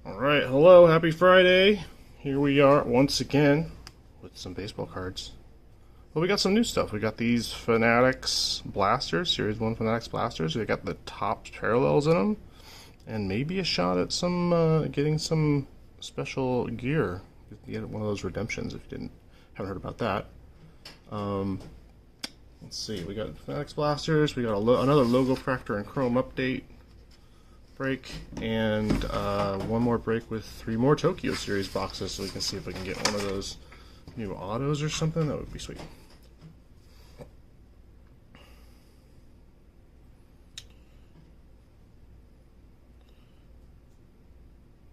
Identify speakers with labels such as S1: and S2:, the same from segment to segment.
S1: Alright, hello, happy Friday. Here we are once again with some baseball cards. Well, we got some new stuff. We got these Fanatics blasters, Series 1 Fanatics blasters. We got the top parallels in them. And maybe a shot at some, getting some special gear. You get one of those redemptions if you haven't heard about that. Let's see, we got Fanatics blasters. We got another Logofractor and Chrome update break, and one more break with 3 more Tokyo Series boxes, so we can see if we can get one of those new autos or something. That would be sweet.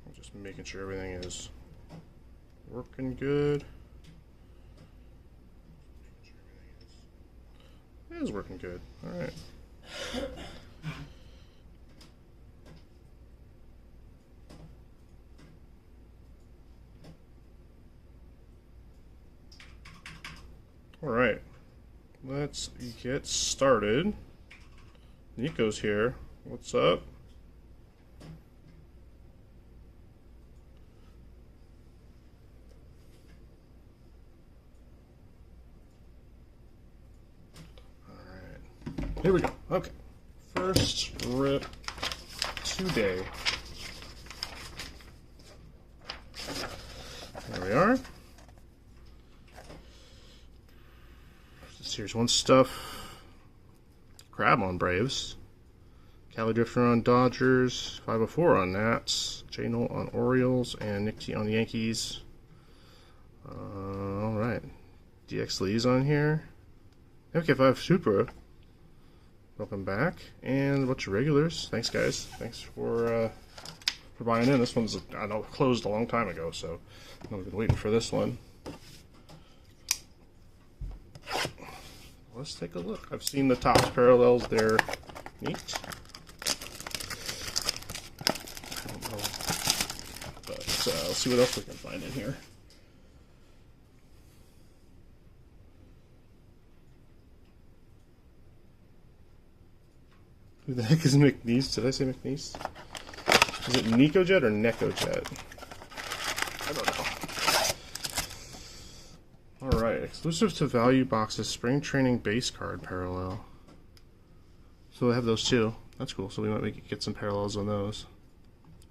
S1: I'm just making sure everything is working good. It is working good. All right. Alright, let's get started. Nico's here. What's up? Alright, here we go. Okay, first rip today. There we are. Series 1 stuff. Crab on Braves. Cali Drifter on Dodgers. 504 on Nats. J-Note on Orioles. And Nick T on the Yankees. Alright. DX Lee's on here. MK5 Super. Welcome back. And a bunch of regulars. Thanks, guys. Thanks for buying in. This one's, I know, closed a long time ago, so I've been waiting for this one. Let's take a look. I've seen the Topps parallels. They're neat. I don't know. But let's see what else we can find in here. Who the heck is McNeese? Did I say McNeese? Is it NicoJet or NecoJet? I don't know. Alright, exclusive to value boxes, spring training base card parallel. So I have those too. That's cool. So we might get some parallels on those.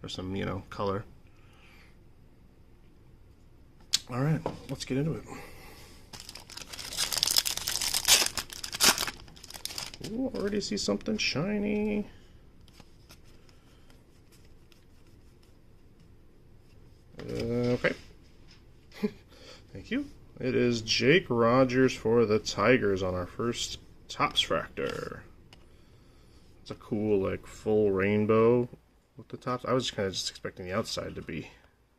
S1: Or some, you know, color. Alright, let's get into it. Ooh, already see something shiny. Okay. Thank you. It is Jake Rogers for the Tigers on our first Topps Fractor. It's a cool, like, full rainbow with the tops. I was kind of just expecting the outside to be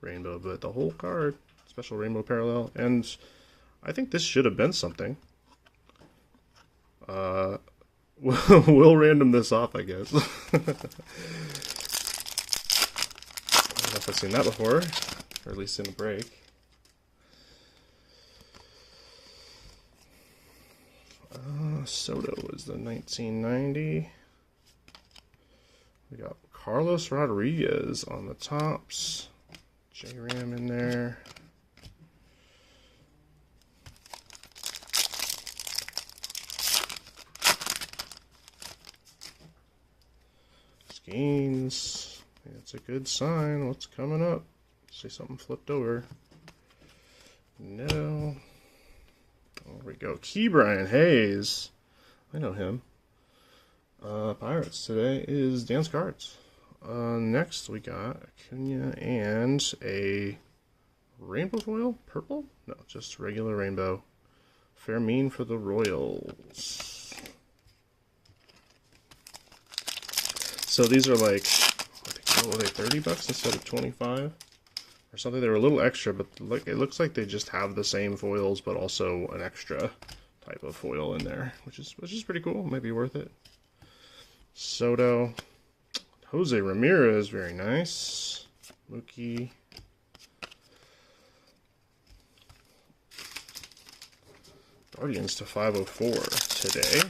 S1: rainbow, but the whole card, special rainbow parallel. And I think this should have been something. We'll random this off, I guess. I don't know if I've seen that before, or at least in a break. Soto is the 1990. We got Carlos Rodriguez on the tops. J-Ram in there. Skeens. It's a good sign. What's coming up? See something flipped over. No. There we go. Ke'Bryan Hayes. I know him. Pirates today is Dan's Cards. Next we got Acuna and a rainbow foil? Purple? No, just regular rainbow. Fermin for the Royals. So these are like, I think, what were they, 30 bucks instead of 25? Or something. They were a little extra, but it looks like they just have the same foils, but also an extra type of foil in there, which is pretty cool. Might be worth it. Soto, Jose Ramirez, very nice. Mookie, Guardians to 504 today.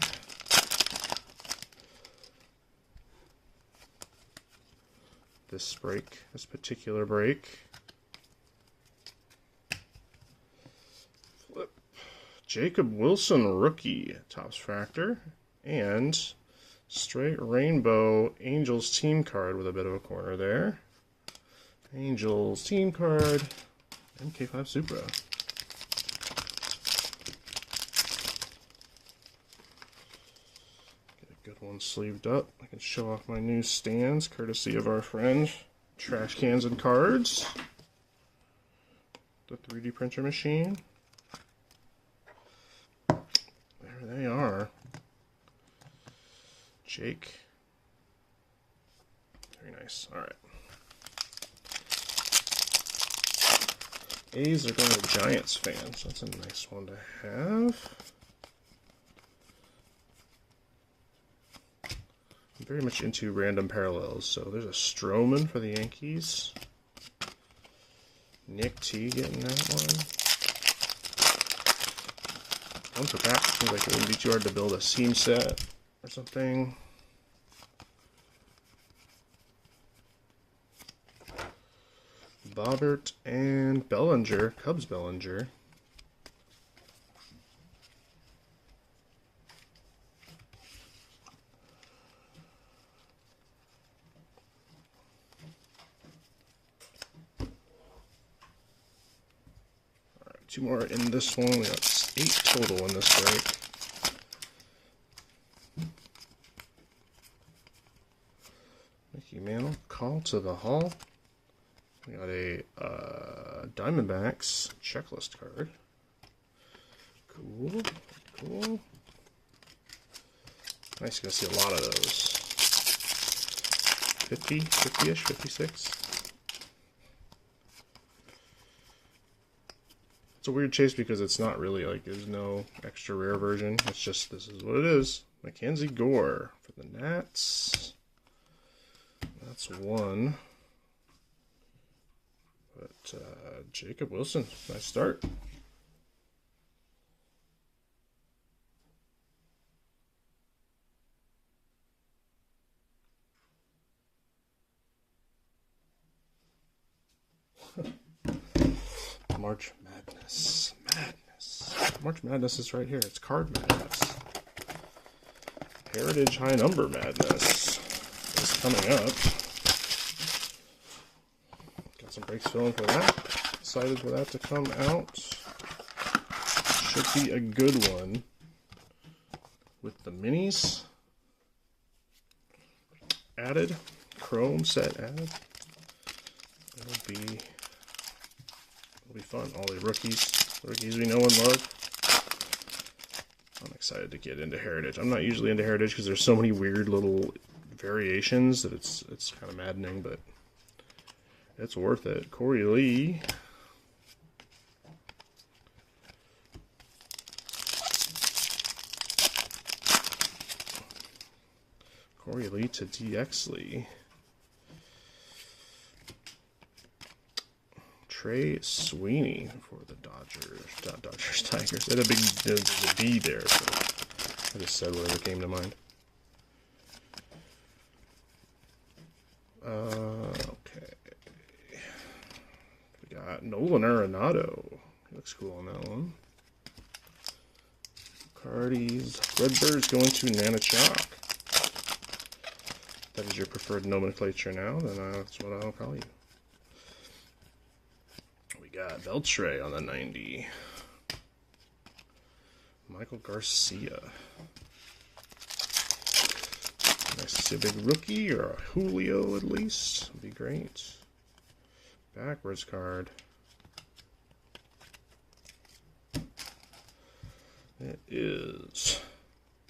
S1: this break, this particular break. Flip. Jacob Wilson, rookie, Topps Fractor, and straight rainbow Angels team card with a bit of a corner there. Angels team card, MK5 Supra. Get a good one sleeved up. I can show off my new stands, courtesy of our friend Trash Cans and Cards. The 3D printer machine. There they are. Jake. Very nice. All right. A's are going to Giants fans. That's a nice one to have. I'm very much into random parallels. So there's a Stroman for the Yankees. Nick T getting that one. One for back. Seems like it wouldn't be too hard to build a seam set or something. Bobbert and Bellinger, Cubs Bellinger. Alright, 2 more in this one. We got 8 total in this break. Mickey Mantle, Call to the Hall. We got a Diamondbacks checklist card. Cool, cool. Nice, gonna see a lot of those. 50-ish, 56. It's a weird chase because it's not really like there's no extra rare version. It's just this is what it is. Mackenzie Gore for the Nats. That's one. But Jacob Wilson, nice start. March Madness. March Madness is right here. It's Card Madness. Heritage High Number Madness is coming up. Got some breaks filling for that. Excited for that to come out. Should be a good one. With the minis added. Chrome set added. It'll be fun. All the rookies we know and love. I'm excited to get into Heritage. I'm not usually into Heritage because there's so many weird little variations that it's kind of maddening, but it's worth it. Corey Lee. Corey Lee to DX Lee. Trey Sweeney for the Dodgers. Tigers. They had a big there's a D there, so I just said whatever came to mind. Okay. We got Nolan Arenado. He looks cool on that one. Cardies. Redbirds going to Nanachok. If that is your preferred nomenclature now, then that's what I'll call you. Got Beltre on the 90. Michael Garcia. Nice to see a big rookie or a Julio at least. Would be great. Backwards card. It is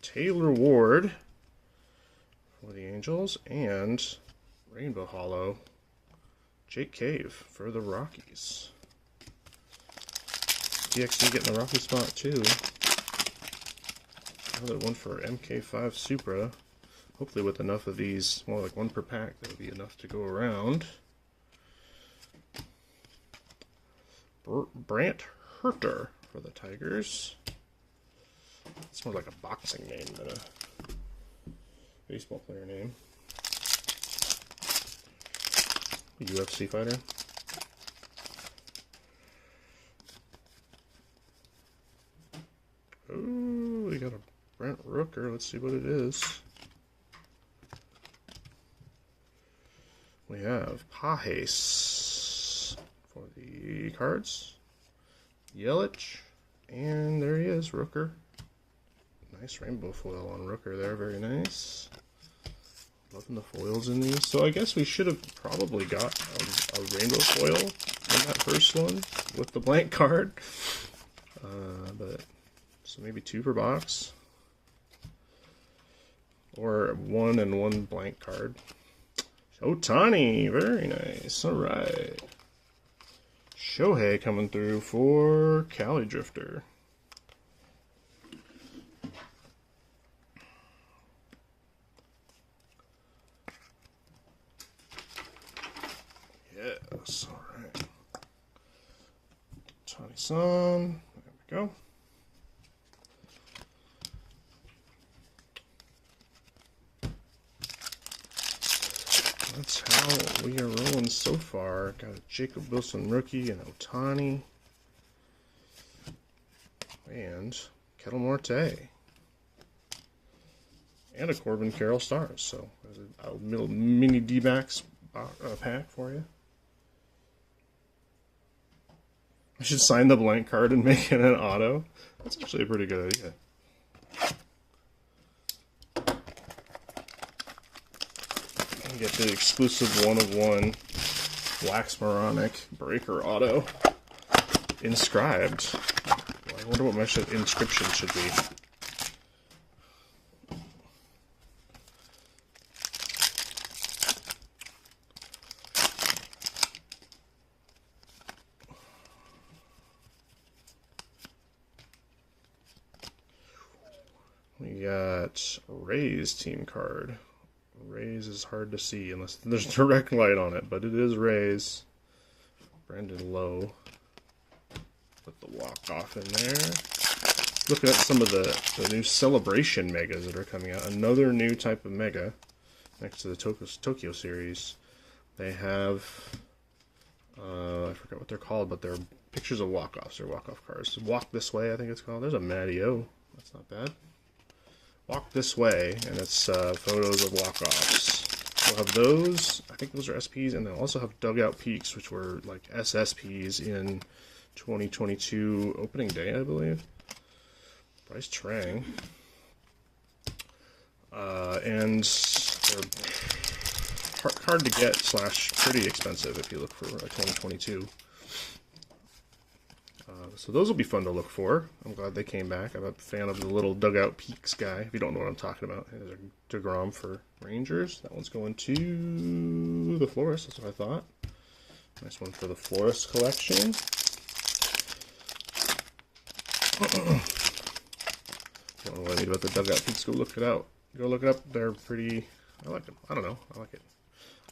S1: Taylor Ward for the Angels and Rainbow Hollow Jake Cave for the Rockies. DXD getting the Rocky spot too. Another one for MK5 Supra. Hopefully with enough of these, more like one per pack, that would be enough to go around. Brant Herter for the Tigers. It's more like a boxing name than a baseball player name. UFC fighter. Oh, we got a Brent Rooker. Let's see what it is. We have Pajes for the cards. Yelich. And there he is, Rooker. Nice rainbow foil on Rooker there. Very nice. Loving the foils in these. So I guess we should have probably got a rainbow foil in that first one with the blank card. But so maybe 2 per box. Or 1 and 1 blank card. Ohtani, very nice. Alright. Shohei coming through for Cali Drifter. Yes, alright. Ohtani-san. There we go. That's how we are rolling so far. Got a Jacob Wilson rookie and Ohtani. And Kettle Marte. And a Corbin Carroll Stars. So there's a little mini D-backs pack for you. I should sign the blank card and make it an auto. That's actually a pretty good idea. Get the exclusive 1/1 Wax Moronic Breaker Auto inscribed. I wonder what my inscription should be. We got Ray's team card. Rays is hard to see unless there's direct light on it, but it is Rays. Brandon Lowe. Put the walk-off in there. Looking at some of the new Celebration Megas that are coming out. Another new type of Mega next to the Tokyo series. They have, I forgot what they're called, but they're pictures of walk-offs. They're walk-off cards. Walk This Way, I think it's called. There's a Matty O. That's not bad. Walk This Way, and it's photos of walk-offs. We'll have those. I think those are SPs, and they'll also have Dugout Peaks, which were like SSPs in 2022 opening day, I believe. Bryce Trang. And they're hard to get / pretty expensive if you look for 2022. So those will be fun to look for. I'm glad they came back. I'm a fan of the little Dugout Peaks guy, if you don't know what I'm talking about. There's a DeGrom for Rangers. That one's going to the Florist, that's what I thought. Nice one for the Florist collection. Don't know what I need about the Dugout Peaks. Go look it out. Go look it up. They're pretty... I like them. I don't know. I like it.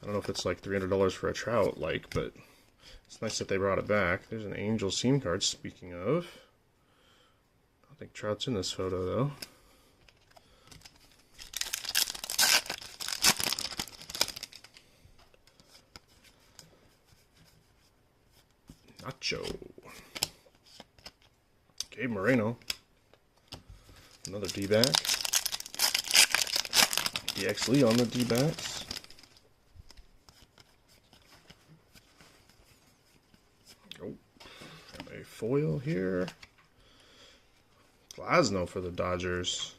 S1: I don't know if it's like $300 for a Trout, but... It's nice that they brought it back. There's an Angel Seam card, speaking of. I don't think Trout's in this photo, though. Nacho. Gabe Moreno. Another D-back. DX Lee on the D-backs. Foil here. Glasnow for the Dodgers.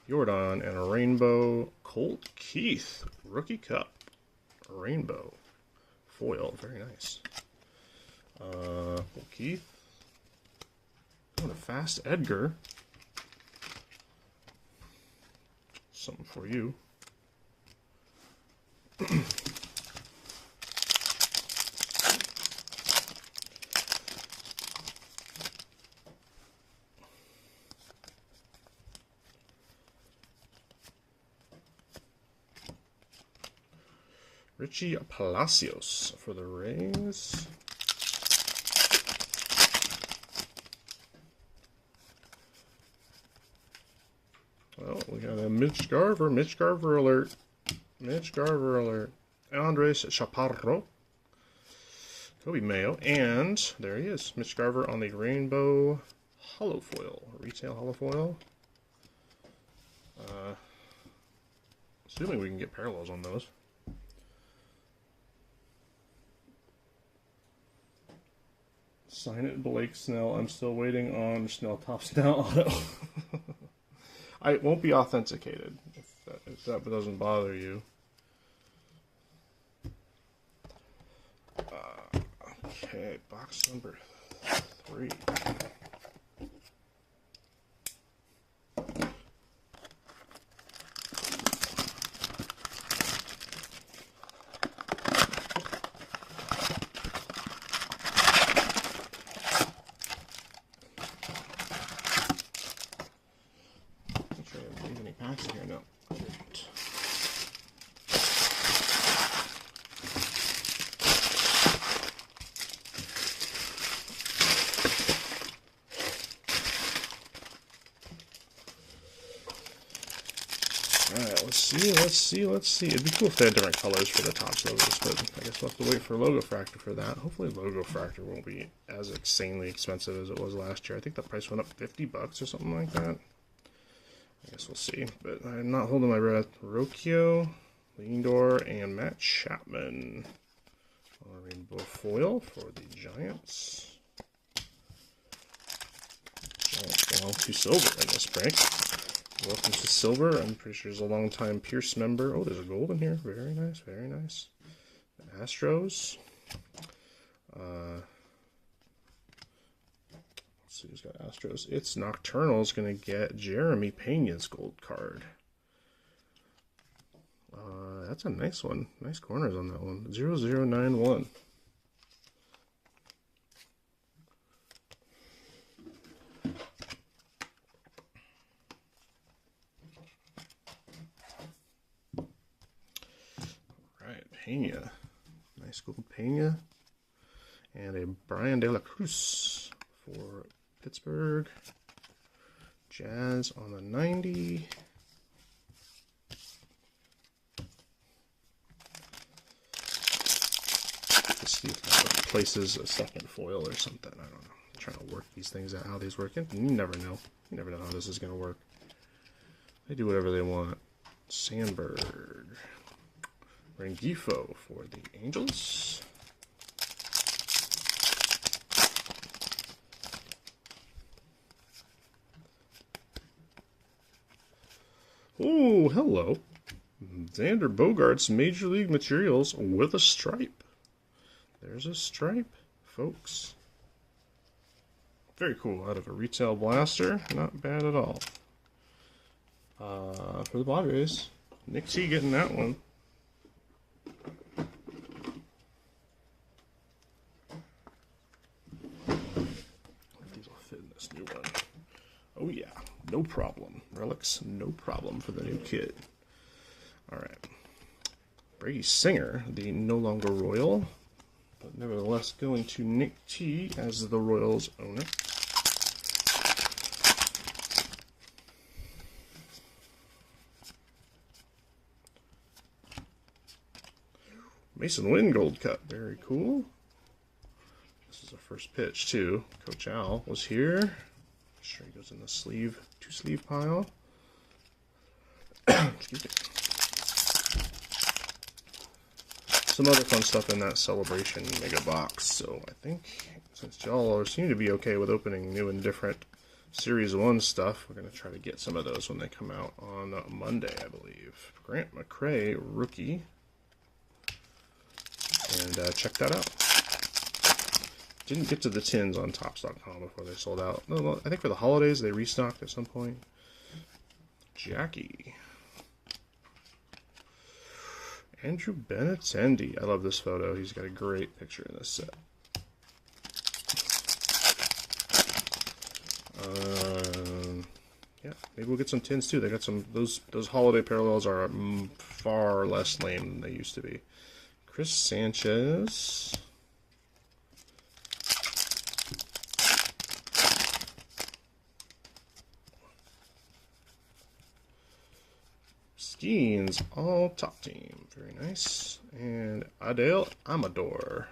S1: Jordan and a rainbow. Colt Keith Rookie Cup. Rainbow. Foil. Very nice. Colt Keith. What a fast Edgar. Something for you. Richie Palacios for the Rays. Well, we got a Mitch Garver alert. Mitch Garver alert. Andres Chaparro, Kobe Mayo, and there he is, Mitch Garver on the Rainbow Holofoil, retail holofoil. Assuming we can get parallels on those. Sign it, Blake Snell. I'm still waiting on Snell Tops Now auto. It won't be authenticated if that doesn't bother you. Okay, box number 3. Packs in here now. Alright, let's see. It'd be cool if they had different colors for the Topps logos, but I guess we'll have to wait for Logofractor for that. Hopefully Logofractor won't be as insanely expensive as it was last year. I think the price went up $50 or something like that. I guess we'll see, but I'm not holding my breath. Rocchio, Lindor, and Matt Chapman on a rainbow foil for the Giants. Giants belong to silver in this break. Welcome to silver. I'm pretty sure there's a long-time Pierce member. Oh, there's a gold in here. Very nice, very nice. The Astros. Let's see who's got Astros. It's Nocturnal's going to get Jeremy Pena's gold card. That's a nice one. Nice corners on that one. 0091. Alright, Pena. Nice gold Pena. And a Brian De La Cruz for Pittsburgh. Jazz on the 90. Let's see if that replaces a second foil or something. I don't know. I'm trying to work these things out, how these work. You never know. You never know how this is going to work. They do whatever they want. Sandberg. Rengifo for the Angels. Oh, hello. Xander Bogaerts Major League Materials with a stripe. There's a stripe, folks. Very cool. Out of a retail blaster. Not bad at all. For the Padres, Nick T getting that one. These will fit in this new one. Oh yeah, no problem. Relics, no problem for the new kid. Alright. Brady Singer, the no longer Royal, but nevertheless going to Nick T as the Royals owner. Mason Wynn Gold Cup, very cool. This is a first pitch too. Coach Al was here. Sure, he goes in the sleeve, 2-sleeve pile. Excuse me. Some other fun stuff in that Celebration mega box. So I think since y'all seem to be okay with opening new and different Series 1 stuff, we're going to try to get some of those when they come out on Monday, I believe. Grant McCray, rookie. And check that out. Didn't get to the tins on Topps.com before they sold out. No, I think for the holidays they restocked at some point. Jackie. Andrew Benintendi. I love this photo. He's got a great picture in this set. Yeah, maybe we'll get some tins too. They got some. Those holiday parallels are far less lame than they used to be. Chris Sanchez. Skeens, all top team. Very nice. And Adele Amador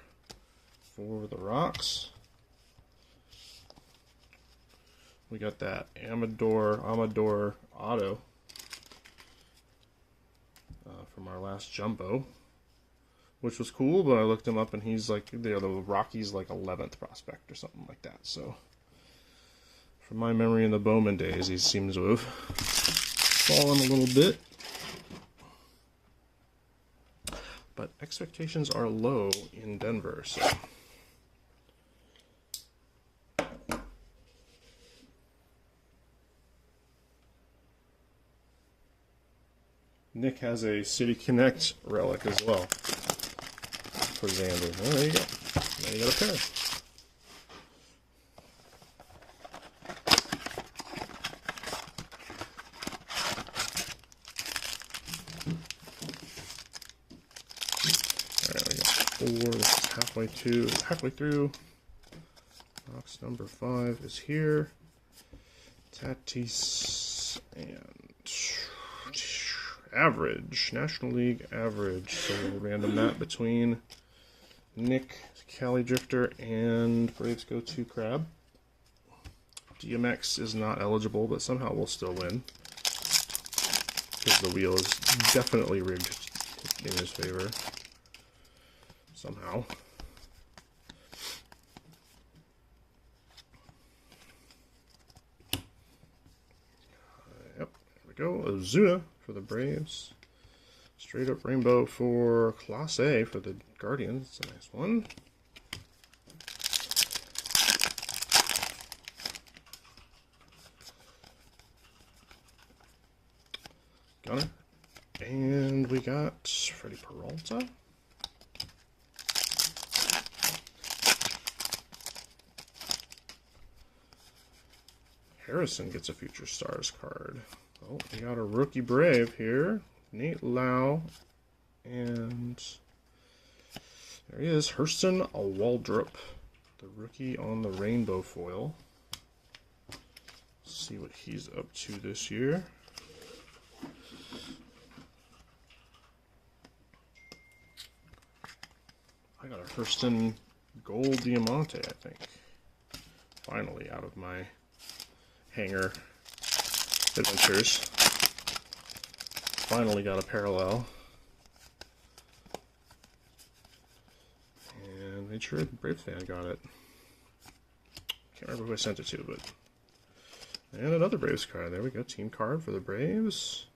S1: for the Rocks. We got that Amador auto from our last jumbo, which was cool, but I looked him up and he's like, the Rockies like 11th prospect or something like that. So from my memory in the Bowman days, he seems to have fallen a little bit. But expectations are low in Denver, so Nick has a City Connect relic as well for Xander. Oh, there you go. Now you got a pair. Alright, we got 4. This is halfway through. Box number 5 is here. Tatis and average, National League average. So we'll random that between Nick, Cali Drifter, and Braves Go To Crab. DMX is not eligible, but somehow we'll still win because the wheel is definitely rigged in his favor somehow. Yep, there we go. Ozuna for the Braves. Straight up rainbow for Class A for the Guardians. It's a nice one. Gunner. And we got Freddie Peralta. Harrison gets a Future Stars card. Oh, we got a rookie Brave here. Nate Lau. And there he is, Hurston Waldrop, the rookie on the rainbow foil. Let's see what he's up to this year. I got a Hurston Gold Diamante, I think. Finally out of my hanger adventures. Finally got a parallel. And made sure the Braves fan got it. Can't remember who I sent it to, but... And another Braves card. There we go. Team card for the Braves.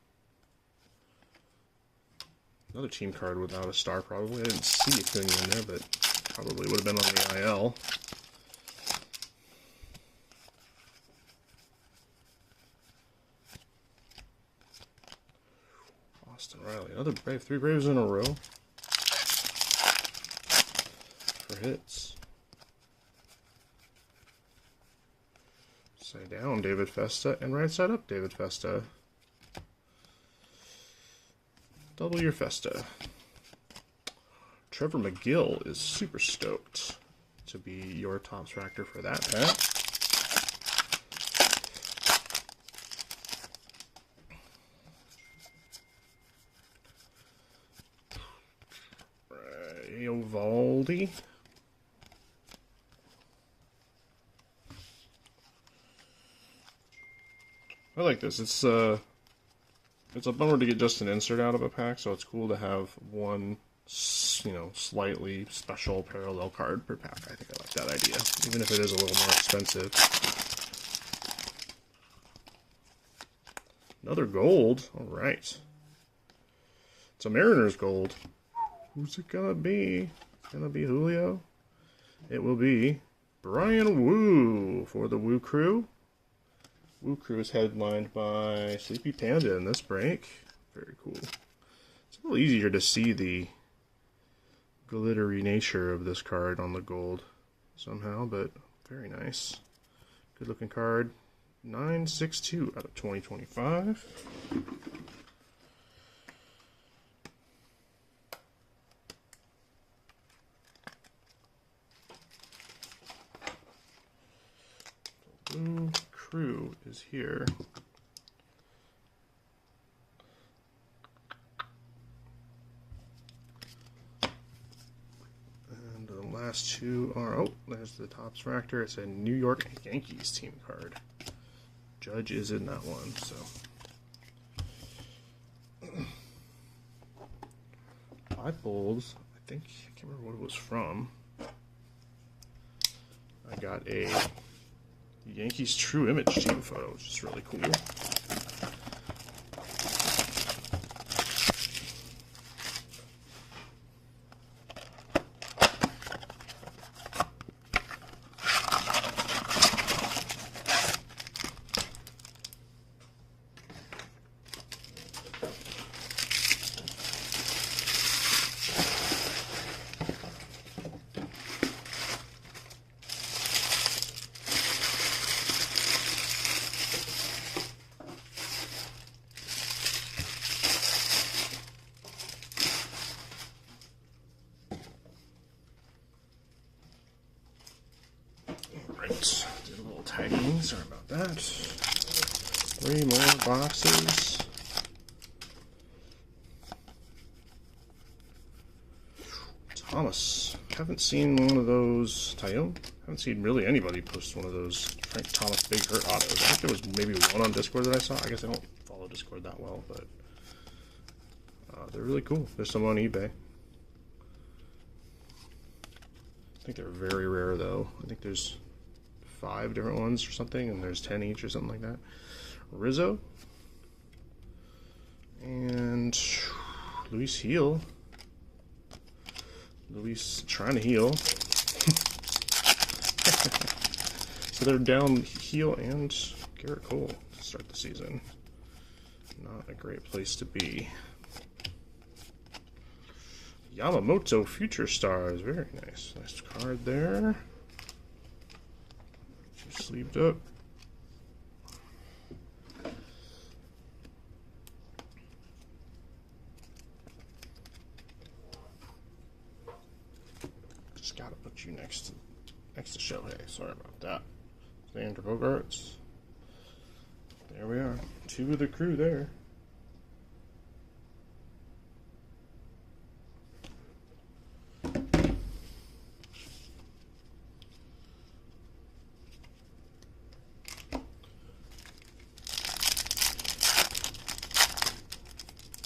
S1: Another team card without a star, probably. I didn't see Acuna in there, but probably would have been on the IL. Austin Riley. Another Brave. 3 Braves in a row for hits. Side down, David Festa, and right side up, David Festa. Double your Festa. Trevor McGill is super stoked to be your top fractor for that pack. Eovaldi. I like this. It's a bummer to get just an insert out of a pack, so it's cool to have one, slightly special parallel card per pack. I think I like that idea, even if it is a little more expensive. Another gold. All right. It's a Mariners gold. Who's it gonna be? It's gonna be Julio. It will be Brian Wu for the Wu Crew. Wu Crew is headlined by Sleepy Panda in this break. Very cool. It's a little easier to see the glittery nature of this card on the gold somehow, but very nice. Good looking card. 962 out of 2025. Blue Crew is here. last two are, oh, there's the Topps Fractor. It's a New York Yankees team card. Judge is in that one, so. 5 pulls. I can't remember what it was from. I got a Yankees True Image team photo, which is really cool. Right, did a little tagging, sorry about that. 3 more boxes. Thomas, haven't seen one of those. Tyone, haven't seen really anybody post one of those Frank Thomas Big Hurt autos. I think there was maybe one on Discord that I saw. I guess I don't follow Discord that well, but they're really cool. There's some on eBay. I think they're very rare though. I think there's 5 different ones or something, and there's 10 each or something like that. Rizzo and Luis Heel. Luis trying to heal. So they're down Heel and Garrett Cole to start the season. Not a great place to be. Yamamoto Future Stars, very nice. Nice card there. Sleeved up. Just gotta put you next to Shohei. Sorry about that. Xander Bogaerts. There we are. 2 of the crew there.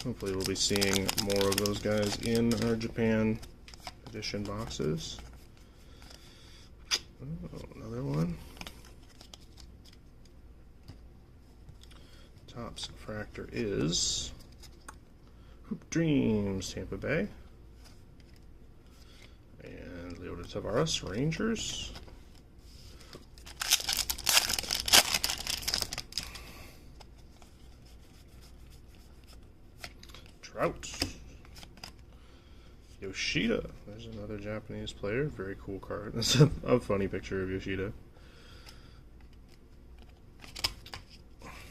S1: Hopefully we'll be seeing more of those guys in our Japan edition boxes. Oh, another one. Topps Fractor is Hoop Dreams, Tampa Bay. And Leota Tavares, Rangers. Trout. Yoshida. There's another Japanese player. Very cool card. That's a funny picture of Yoshida.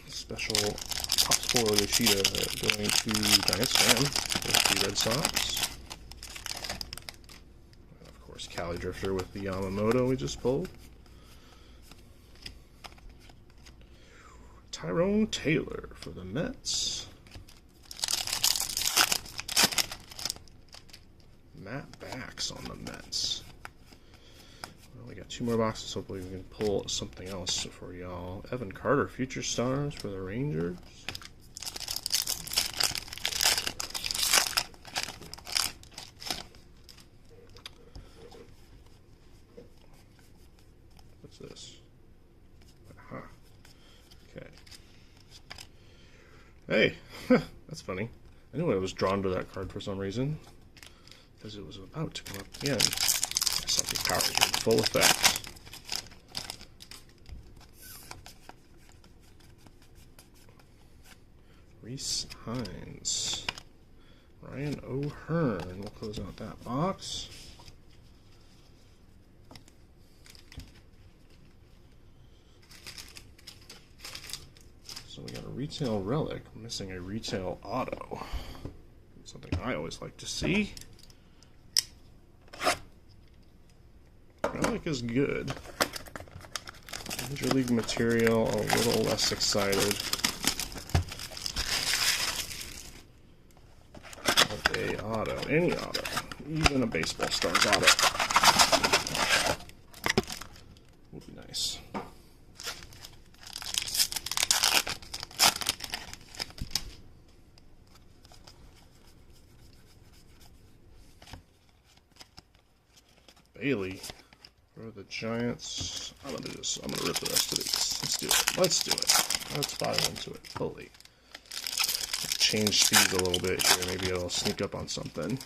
S1: Special top spoil Yoshida going to Giants fan with the Red Sox. And of course, Cali Drifter with the Yamamoto we just pulled. Tyrone Taylor for the Mets. Matt Bax on the Mets. Well, we got 2 more boxes. Hopefully we can pull something else for y'all. Evan Carter, Future Stars for the Rangers. What's this? Aha. Okay. Hey, that's funny. I knew I was drawn to that card for some reason. Because it was about to come up again. Celtic powers are in full effect. Reese Hines. Ryan O'Hearn. We'll close out that box. So we got a retail relic. We're missing a retail auto. Something I always like to see. Relic is good. Major League material, a little less excited. But a auto, any auto, even a Baseball Stars auto. Bailey for the Giants. I'm gonna rip the rest of these. Let's do it. Let's do it. Let's buy into it fully. Change speed a little bit here. Maybe it'll sneak up on something.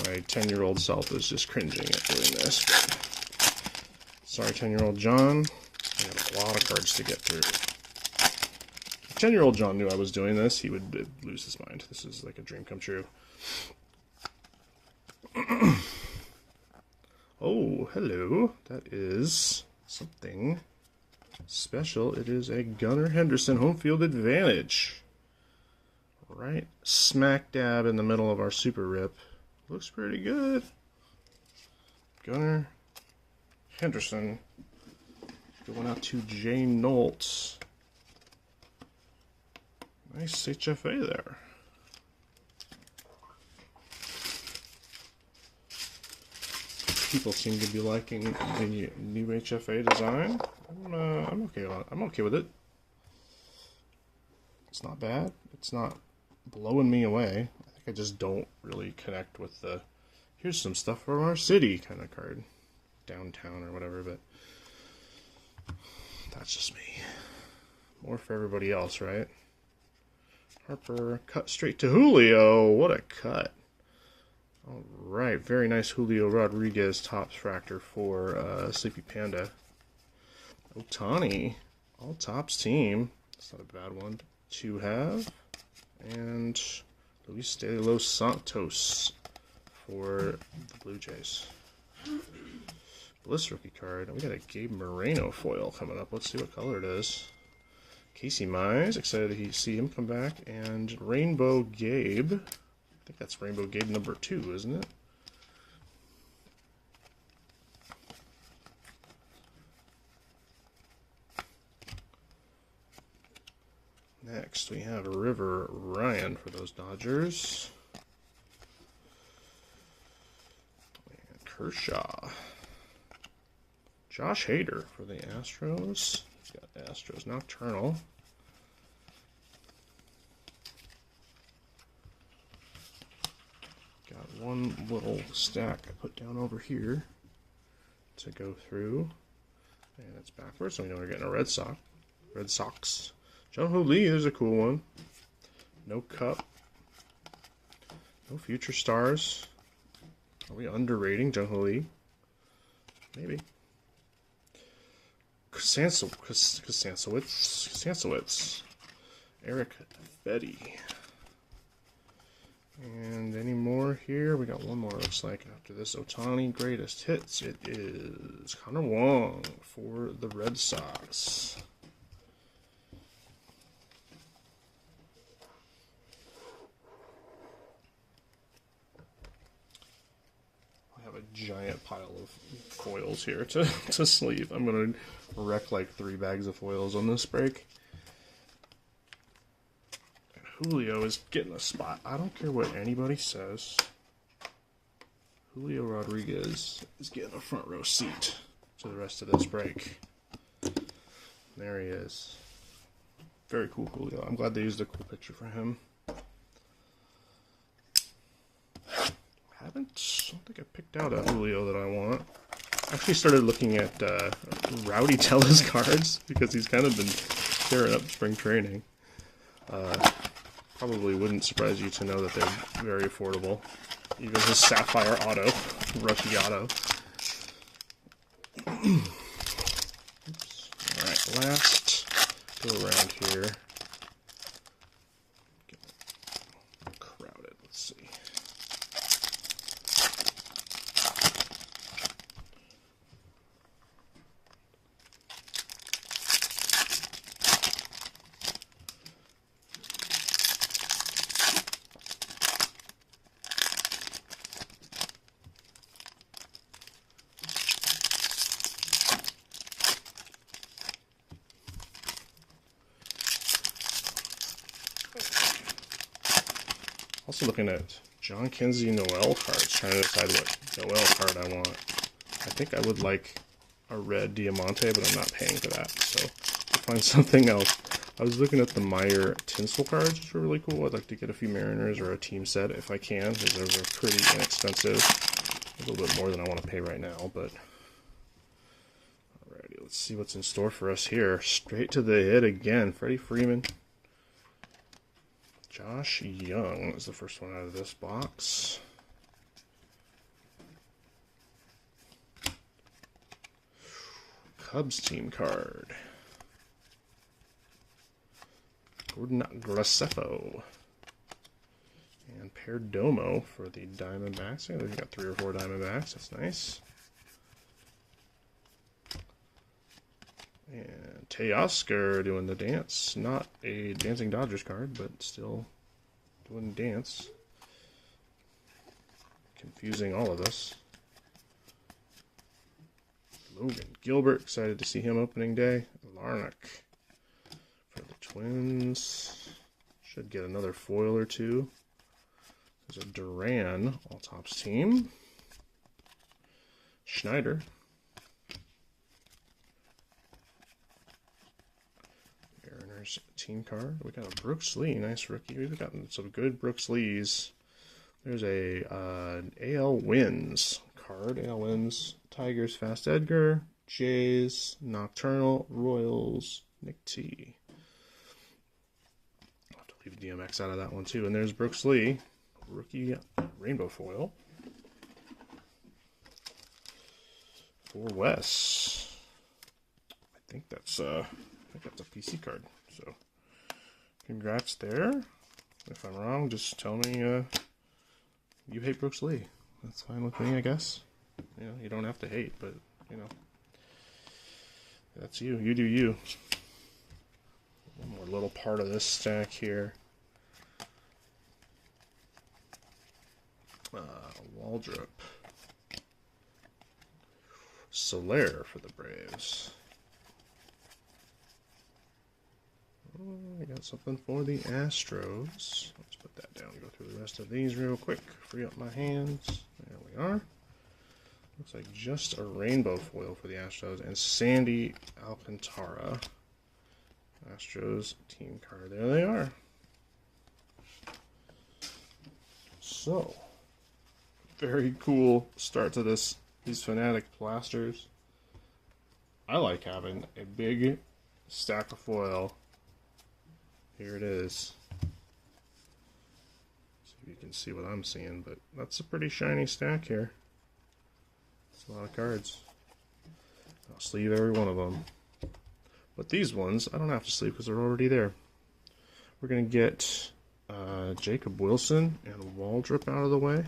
S1: My 10-year-old self is just cringing at doing this. But sorry, 10-year-old John. I got a lot of cards to get through. If 10-year-old John knew I was doing this, he would lose his mind. This is like a dream come true. Oh, hello. That is something special. It is a Gunnar Henderson home field advantage. Right smack dab in the middle of our super rip. Looks pretty good. Gunnar Henderson going out to Jay Nolt. Nice HFA there. People seem to be liking the new HFA design. I'm okay with it. I'm okay with it. It's not bad. It's not blowing me away. I just don't really connect with the here's some stuff from our city kind of card. Downtown or whatever, but that's just me. More for everybody else, right? Harper cut straight to Julio. What a cut. Alright, very nice Julio Rodriguez Topps Fractor for Sleepy Panda. Ohtani, all Topps team. That's not a bad one to have. And Luis de los Santos for the Blue Jays. Bliss rookie card. We got a Gabe Moreno foil coming up. Let's see what color it is. Casey Mize. Excited to see him come back. And Rainbow Gabe. I think that's Rainbow Gabe number 2, isn't it? Next, we have River Ryan for those Dodgers. And Kershaw. Josh Hader for the Astros. He's got Astros Nocturnal. Got one little stack I put down over here to go through. And it's backwards, so we know we're getting a Red Sox. Jung-Hoo Lee, there's a cool one. No Cup. No Future Stars. Are we underrating Jung-Hoo Lee? Maybe. Kasansowitz. Eric Fetty. And any more here? We got one more, looks like, after this Ohtani greatest hits. It is Connor Wong for the Red Sox. Giant pile of foils here to sleeve. I'm gonna wreck like 3 bags of foils on this break. And Julio is getting a spot. I don't care what anybody says. Julio Rodriguez is getting a front row seat to the rest of this break. There he is. Very cool Julio. I'm glad they used a cool picture for him. I don't think I picked out a Julio that I want. I actually started looking at Rowdy Tella's cards because he's kind of been tearing up spring training. Probably wouldn't surprise you to know that they're very affordable. Even his Sapphire Auto, rookie auto. Oops. Alright, last go around here. Get crowded, let's see. Also looking at John Kinsey Noel cards, trying to decide what Noel card I want. I think I would like a red Diamante, but I'm not paying for that, so I'll find something else. I was looking at the Meyer tinsel cards, which are really cool. I'd like to get a few Mariners or a team set if I can, because those are pretty inexpensive. A little bit more than I want to pay right now, but alrighty, let's see what's in store for us here. Straight to the hit again. Freddie Freeman. Josh Young is the first one out of this box. Cubs team card. Gordon Graceffo. And Perdomo for the Diamondbacks. Yeah, they've got 3 or 4 Diamondbacks. That's nice. And Teoscar doing the dance. Not a Dancing Dodgers card, but still doing the dance. Confusing all of us. Logan Gilbert, excited to see him opening day. Larnach for the Twins. Should get another foil or two. There's a Duran all-tops team. Schneider. Mariners team card. We got a Brooks Lee, nice rookie. We've gotten some good Brooks Lees. There's a AL Wins card. AL Wins. Tigers, Fast Edgar, Jays, Nocturnal, Royals, Nick T. I'll have to leave DMX out of that one too. And there's Brooks Lee, rookie rainbow foil. For Wes. I think that's a PC card. So congrats there. If I'm wrong, just tell me you hate Brooks Lee. That's fine with me, I guess. You know, you don't have to hate, but, you know, that's you. You do you. One more little part of this stack here. Waldrop. Soler for the Braves. Oh, I got something for the Astros. Let's put that down and go through the rest of these real quick. Free up my hands. There we are. Looks like just a rainbow foil for the Astros and Sandy Alcantara. Astros team card. There they are. So, very cool start to these Fanatic blasters. I like having a big stack of foil. Here it is. See if you can see what I'm seeing, but that's a pretty shiny stack here. It's a lot of cards. I'll sleeve every one of them. But these ones, I don't have to sleeve because they're already there. We're going to get Jacob Wilson and Waldrop out of the way.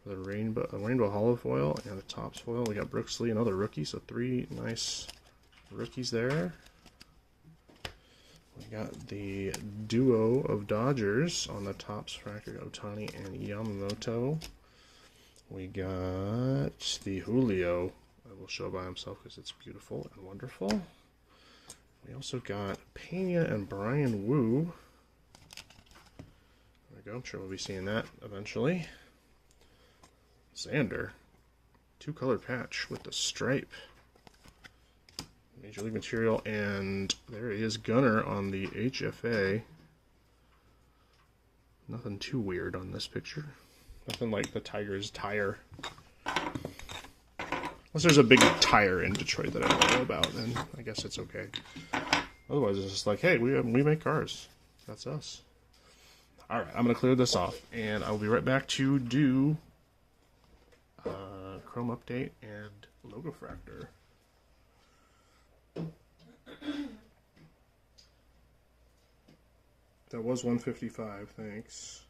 S1: For the rainbow hollow foil and the tops foil. We got Brooks Lee, another rookie, so 3 nice rookies there. We got the duo of Dodgers on the tops, Fractor Otani and Yamamoto. We got the Julio. I will show by himself because it's beautiful and wonderful. We also got Pena and Brian Wu. There we go. I'm sure we'll be seeing that eventually. Xander. 2-color patch with the stripe. Major League material. And there he is, Gunner on the HFA. Nothing too weird on this picture. Nothing like the Tigers tire. Unless there's a big tire in Detroit that I don't know about, then I guess it's okay. Otherwise, it's just like, hey, we make cars. That's us. Alright, I'm going to clear this off, and I'll be right back to do Chrome Update and Logofractor. That was 155, thanks.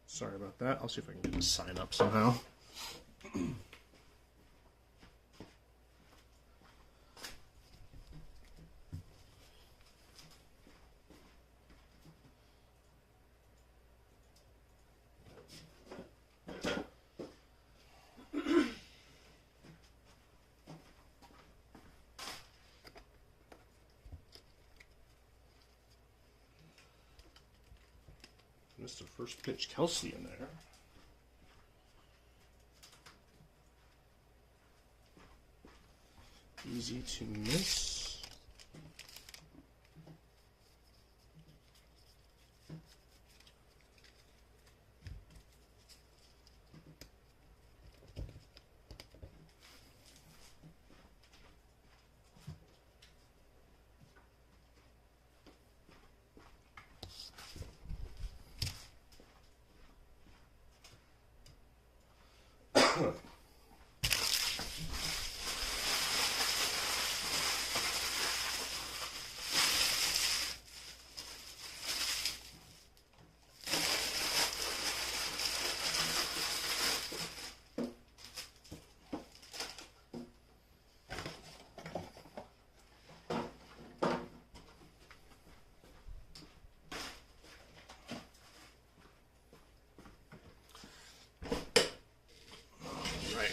S1: Sorry about that. I'll see if I can get this sign up somehow. Mr. First Pitch Kelsey in there. Easy to miss.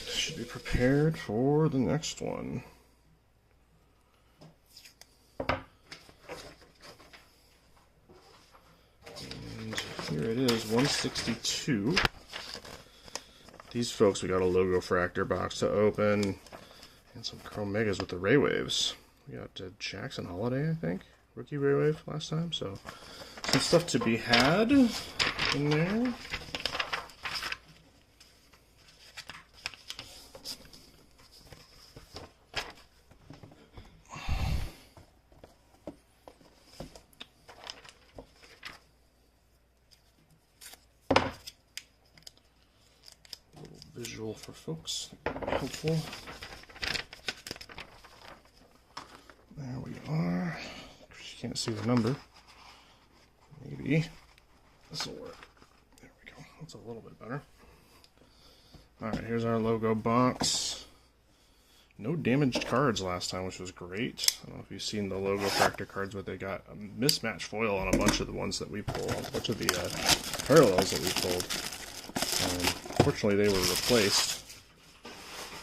S1: Should be prepared for the next one. And here it is, 162. These folks, we got a Logofractor box to open, and some Chrome Megas with the Ray Waves. We got Jackson Holiday, I think, rookie Ray Wave last time, so some stuff to be had in there. Visual for folks, helpful. There we are. You can't see the number. Maybe this will work. There we go. That's a little bit better. Alright, here's our logo box. No damaged cards last time, which was great. I don't know if you've seen the Logofractor cards, but they got a mismatched foil on a bunch of the ones that we pulled, a bunch of the parallels that we pulled. Unfortunately, they were replaced. I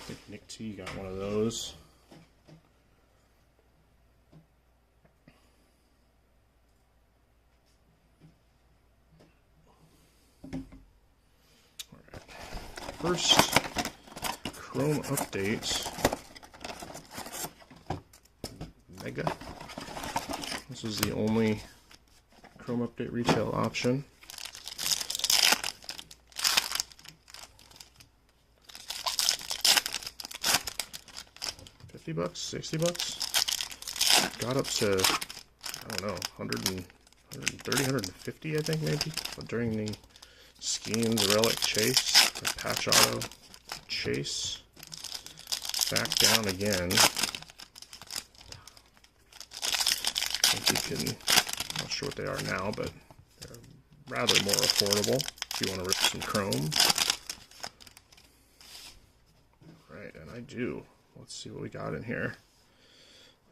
S1: think Nick T got one of those. Alright. First Chrome update. Mega. This is the only Chrome update retail option. $50, $60, got up to, I don't know, 130, 150, I think, maybe, but during the Schemes Relic Chase, the Patch Auto Chase, back down again. I think you can, I'm not sure what they are now, but they're rather more affordable if you want to rip some Chrome. Right, and I do. Let's see what we got in here.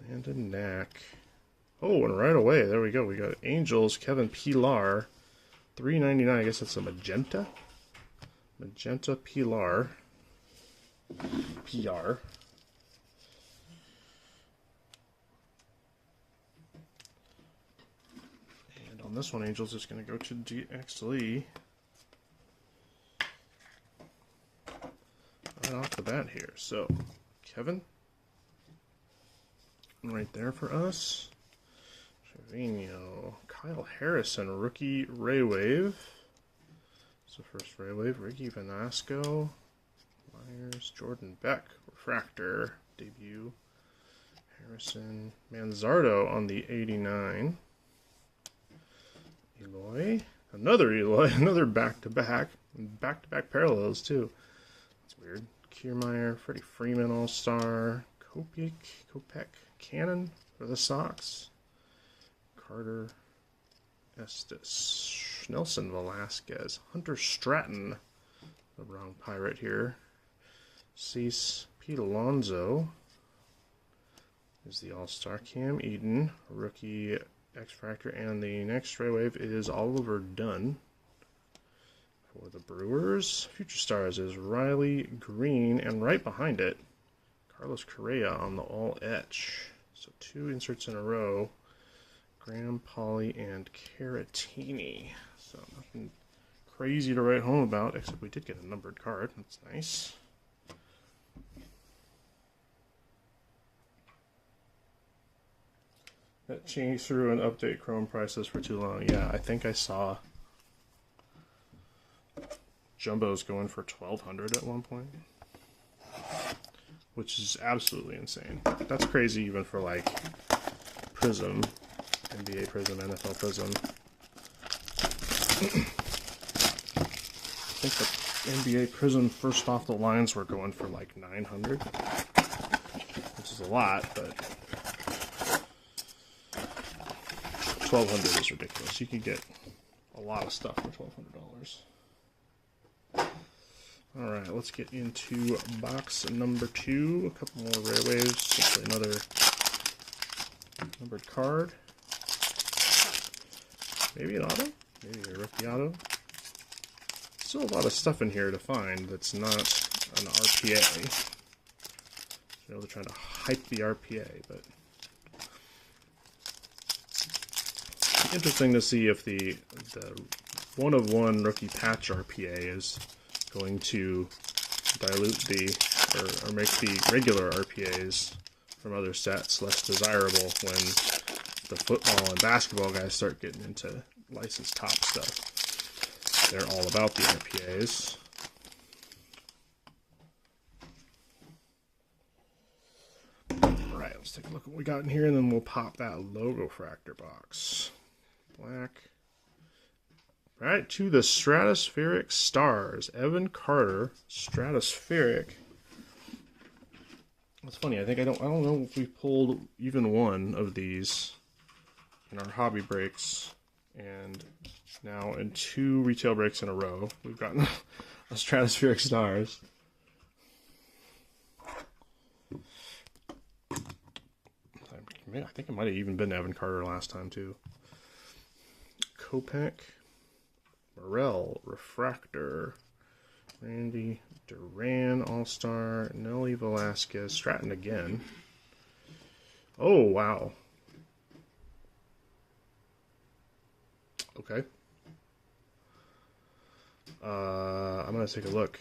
S1: Landon Knack. Oh, and right away, there we go. We got Angels, Kevin Pilar. $3.99. I guess that's a magenta. Magenta Pilar. PR. And on this one, Angels is going to go to DX Lee. Right off the bat here. So, Kevin, right there for us. Trevino, Kyle Harrison, rookie Ray Wave. So first Ray Wave, Ricky Vanasco, Myers, Jordan Beck, Refractor debut. Harrison, Manzardo on the 89. Eloy, another Eloy, another back-to-back parallels too. That's weird. Kiermaier, Freddie Freeman All-Star, Kopech, Cannon for the Sox, Carter Estes, Nelson Velasquez, Hunter Stratton, the wrong pirate here, Cease, Pete Alonso is the All-Star, Cam Eden, rookie X-Fractor, and the next Ray Wave is Oliver Dunn. For the Brewers, Future Stars is Riley Green, and right behind it, Carlos Correa on the all etch. So two inserts in a row, Graham, Polly, and Caratini. So nothing crazy to write home about, except we did get a numbered card. That's nice. That changed through and update Chrome prices for too long. Yeah, I think I saw Jumbo's going for $1,200 at one point, which is absolutely insane. That's crazy even for like Prism, NBA Prism, NFL Prism. I think the NBA Prism first off the lines were going for like $900, which is a lot, but $1,200 is ridiculous. You can get a lot of stuff for $1,200. Alright, let's get into box number 2. A couple more rare waves. Hopefully another numbered card. Maybe an auto? Maybe a rookie auto. Still a lot of stuff in here to find that's not an RPA. I know they're trying to hype the RPA, but it's interesting to see if the 1/1 rookie patch RPA is going to dilute the or make the regular RPAs from other sets less desirable when the football and basketball guys start getting into licensed top stuff. They're all about the RPAs. Alright, let's take a look at what we got in here and then we'll pop that Logofractor box. Black. Alright, to the Stratospheric Stars. Evan Carter, Stratospheric. That's funny, I don't know if we pulled even one of these in our hobby breaks, and now in 2 retail breaks in a row, we've gotten a Stratospheric Stars. I think it might have even been Evan Carter last time too. Kopech, Morel, Refractor, Randy Duran, All-Star, Nelly Velasquez, Stratton again. Oh, wow. Okay. I'm going to take a look.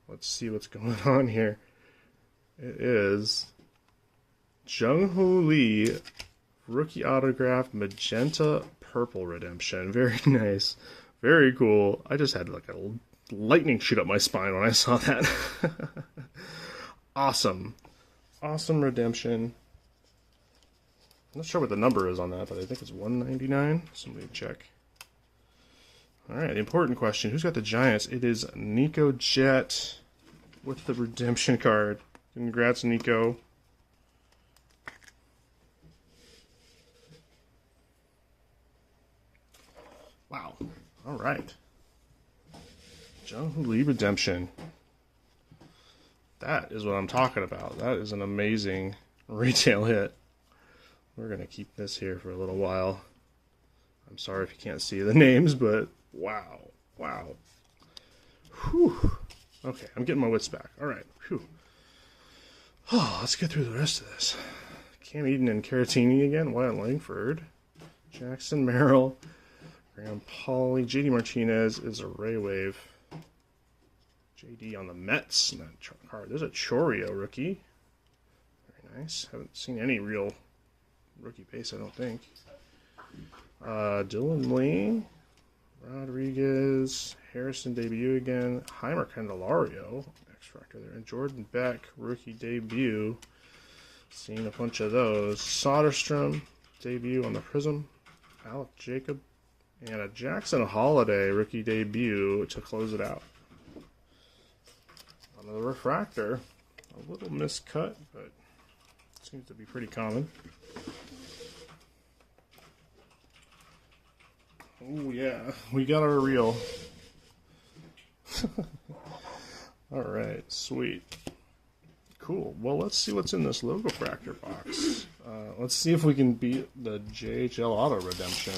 S1: Let's see what's going on here. It is Jung-Hoo Lee, rookie autograph, magenta purple redemption. Very nice. Very cool. I just had like a lightning shoot up my spine when I saw that. Awesome. Awesome redemption. I'm not sure what the number is on that, but I think it's 199. Somebody check. Alright, the important question. Who's got the Giants? It is Nico Jet with the redemption card. Congrats, Nico. Wow. Alright. Jung-Hoo Lee redemption. That is what I'm talking about. That is an amazing retail hit. We're going to keep this here for a little while. I'm sorry if you can't see the names, but wow. Wow. Whew. Okay, I'm getting my wits back. Alright. Whew. Oh, let's get through the rest of this. Cam Eden and Caratini again. Wyatt Langford. Jackson Merrill. Graham Pauley. JD Martinez is a Ray Wave. JD on the Mets. That card. There's a Chorio rookie. Very nice. Haven't seen any real rookie base, I don't think. Dylan Lee. Rodriguez. Harrison debut again. Heimer Candelario. X-Factor there. And Jordan Beck, rookie debut. Seen a bunch of those. Soderstrom, debut on the Prism. Alec Jacob. And a Jackson Holiday, rookie debut to close it out. On the Refractor. A little miscut, but seems to be pretty common. Oh yeah, we got our reel. Alright, sweet. Cool. Well, let's see what's in this Logofractor box. Let's see if we can beat the JHL Auto Redemption.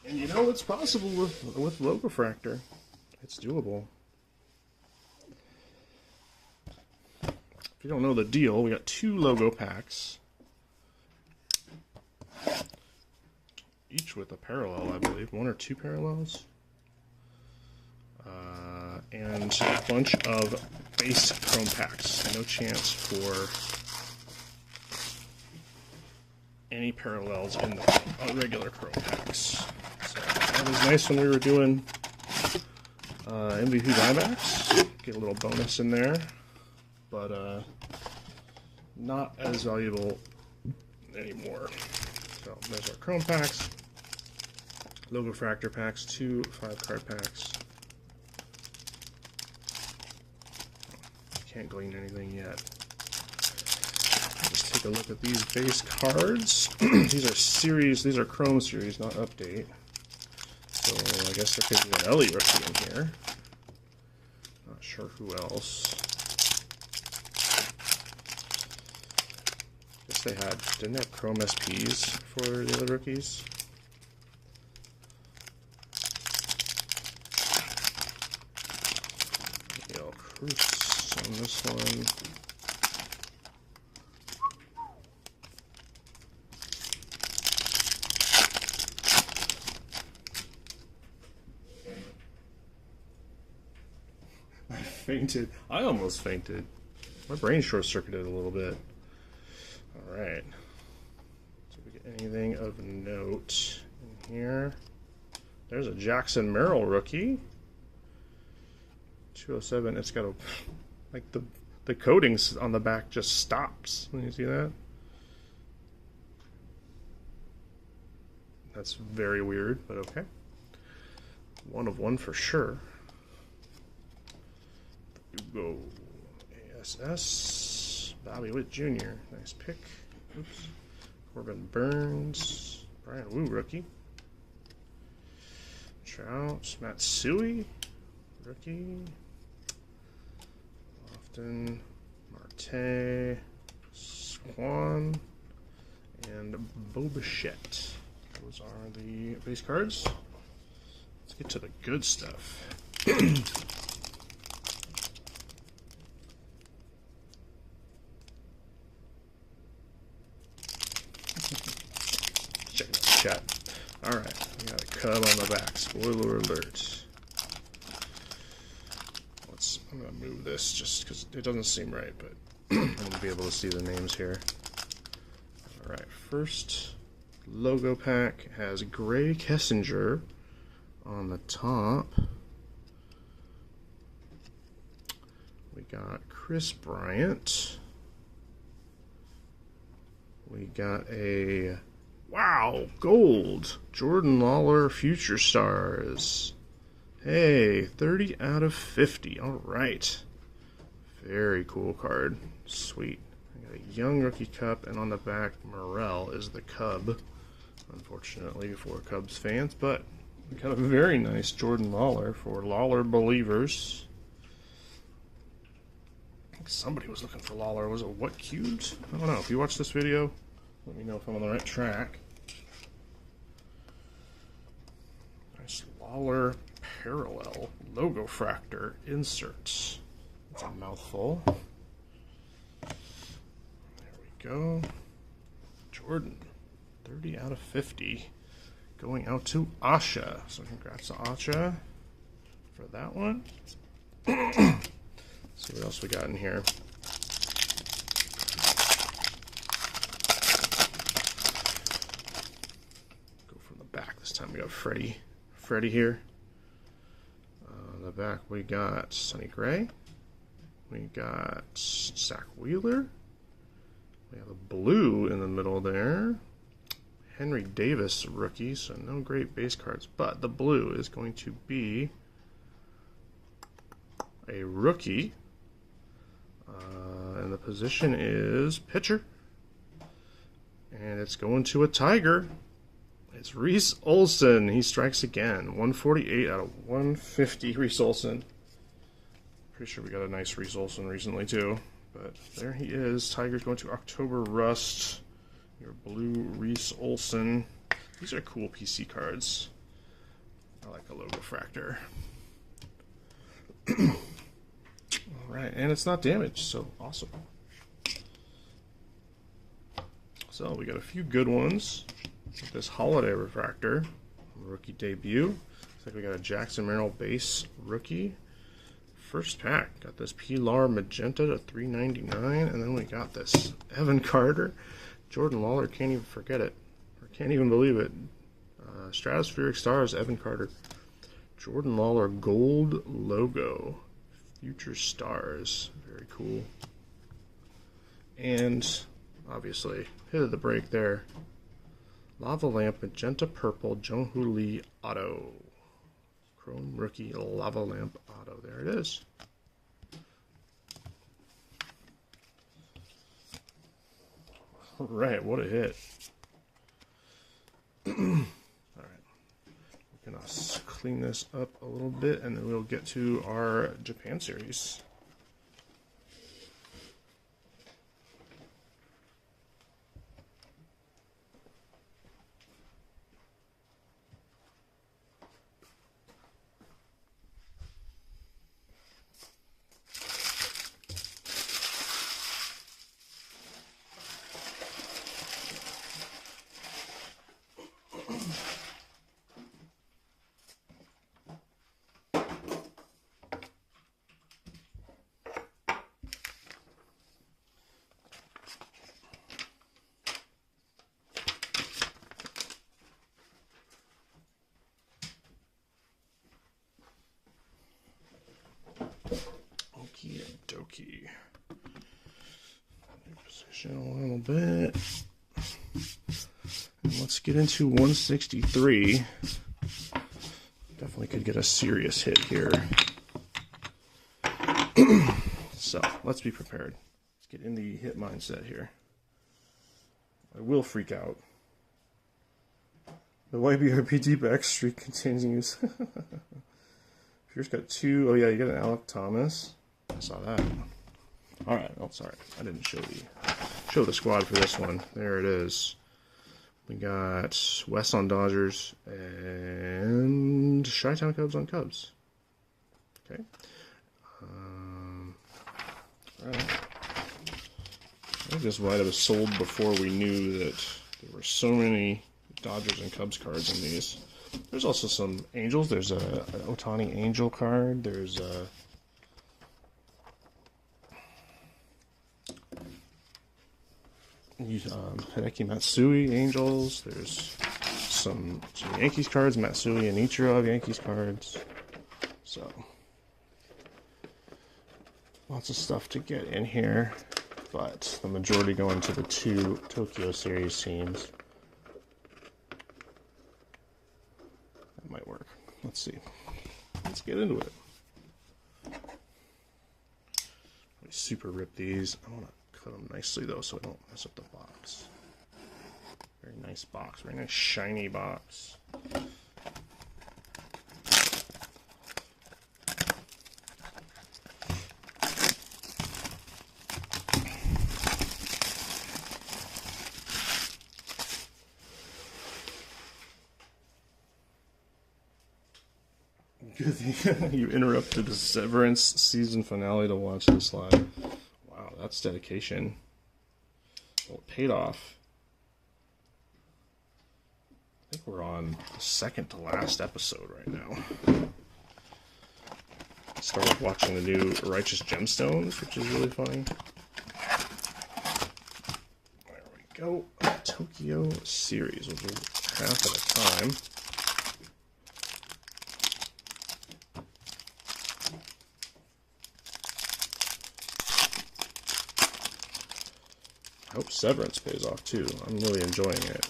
S1: And you know it's possible with Logofractor. It's doable. If you don't know the deal, we got 2 logo packs. Each with a parallel, I believe. 1 or 2 parallels. and a bunch of base chrome packs. No chance for any parallels in the regular chrome packs. So that was nice when we were doing MVP buybacks. Get a little bonus in there, but not as valuable anymore. So there's our chrome packs, Logofractor packs, 2 5-card packs. Can't glean anything yet. Let's take a look at these base cards. These are Chrome series, not update. So I guess there could be an Ellie rookie in here. Not sure who else. Guess they didn't have Chrome SPs for the other rookies. Cruz on this one. I fainted. I almost fainted. My brain short-circuited a little bit. Alright. So we get anything of note in here. There's a Jackson Merrill rookie. 207. It's got a, like, the coatings on the back just stops when you see that. That's very weird, but okay. 1 of 1 for sure. Hugo ASS. Bobby Witt Jr. Nice pick. Oops. Corbin Burns. Brian Wu rookie. Trout. Matsui rookie. Lofton. Marte. Swan. And Bobichette. Those are the base cards. Let's get to the good stuff. Check out the chat. Alright, we got a Cub on the back. Spoiler alert. I'm going to move this just because it doesn't seem right, but I'm going to be able to see the names here. Alright, first logo pack has Gray Kessinger on the top. We got Chris Bryant. We got a, wow, gold, Jordan Lawler Future Stars. Hey, 30 out of 50. All right. Very cool card. Sweet. I got a Young Rookie Cup, and on the back, Morel is the Cub. Unfortunately for Cubs fans, but we got a very nice Jordan Lawler for Lawler believers. I think somebody was looking for Lawler. Was it What Cubes? I don't know. If you watch this video, let me know if I'm on the right track. Nice Lawler parallel Logofractor inserts. That's a mouthful. There we go. Jordan, 30 out of 50. Going out to Asha. So congrats to Asha for that one. See what else we got in here. Go from the back this time. We got Freddie here. On the back we got Sonny Gray. We got Zach Wheeler. We have a blue in the middle there. Henry Davis rookie, so no great base cards, but the blue is going to be a rookie. And the position is pitcher. And it's going to a Tiger. It's Reese Olson. He strikes again. 148 out of 150, Reese Olson. Pretty sure we got a nice Reese Olson recently, too. But there he is. Tiger's going to October Rust. Your blue Reese Olson. These are cool PC cards. I like a Logofractor. Alright, and it's not damaged, so awesome. So we got a few good ones. This Holiday Refractor, rookie debut. Looks like we got a Jackson Merrill base rookie. first pack. Got this Pilar Magenta to $3.99, and then we got this Evan Carter. Jordan Lawler, can't even forget it. Or can't even believe it. Stratospheric Stars, Evan Carter. Jordan Lawler gold logo. Future Stars. Very cool. And obviously, hit of the break there. Lava Lamp Magenta Purple Jung-Hoo Lee Auto. Chrome Rookie Lava Lamp Auto. There it is. Alright, what a hit. Alright. We're going to clean this up a little bit and then we'll get to our Japan series. Okie dokie. Position a little bit. And let's get into 163. Definitely could get a serious hit here. So let's be prepared. Let's get in the hit mindset here. I will freak out. The YBRB Deep X streak continues. Pierce got two. Oh yeah, you got an Alec Thomas. I saw that. All right. Oh, sorry. I didn't show the squad for this one. There it is. We got Wes on Dodgers and Chi-Town Cubs on Cubs. Okay. All right. I think this might have sold before we knew that there were so many Dodgers and Cubs cards in these. There's also some Angels. There's an Ohtani Angel card. There's a Hideki Matsui Angels. There's some Yankees cards. Matsui and Ichiro Yankees cards. So lots of stuff to get in here, but the majority going to the two Tokyo Series teams. That might work. Let's see. Let's get into it. We super rip these. I want to cut them nicely though, so I don't mess up the box. Very nice box. Very nice shiny box. Good thing you interrupted the Severance season finale to watch this live. Wow, that's dedication. Well, it paid off. I think we're on the second to last episode right now. Started watching the new Righteous Gemstones, which is really funny. There we go. Tokyo Series. We'll do half at a time. I hope Severance pays off too. I'm really enjoying it.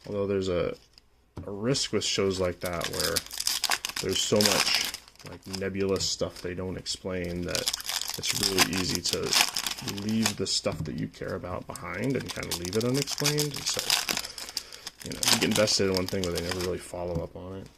S1: Although there's a risk with shows like that where there's so much like nebulous stuff they don't explain that it's really easy to leave the stuff that you care about behind and kind of leave it unexplained. And so, you know, you get invested in one thing but they never really follow up on it.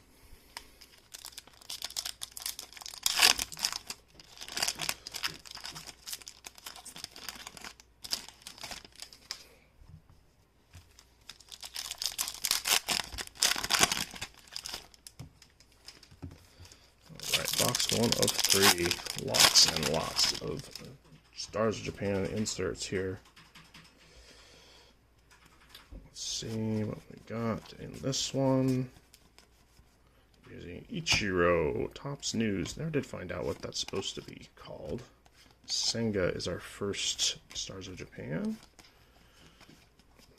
S1: Box 1 of 3. Lots and lots of Stars of Japan inserts here. Let's see what we got in this one. Using Ichiro, Topps News. Never did find out what that's supposed to be called. Senga is our first Stars of Japan.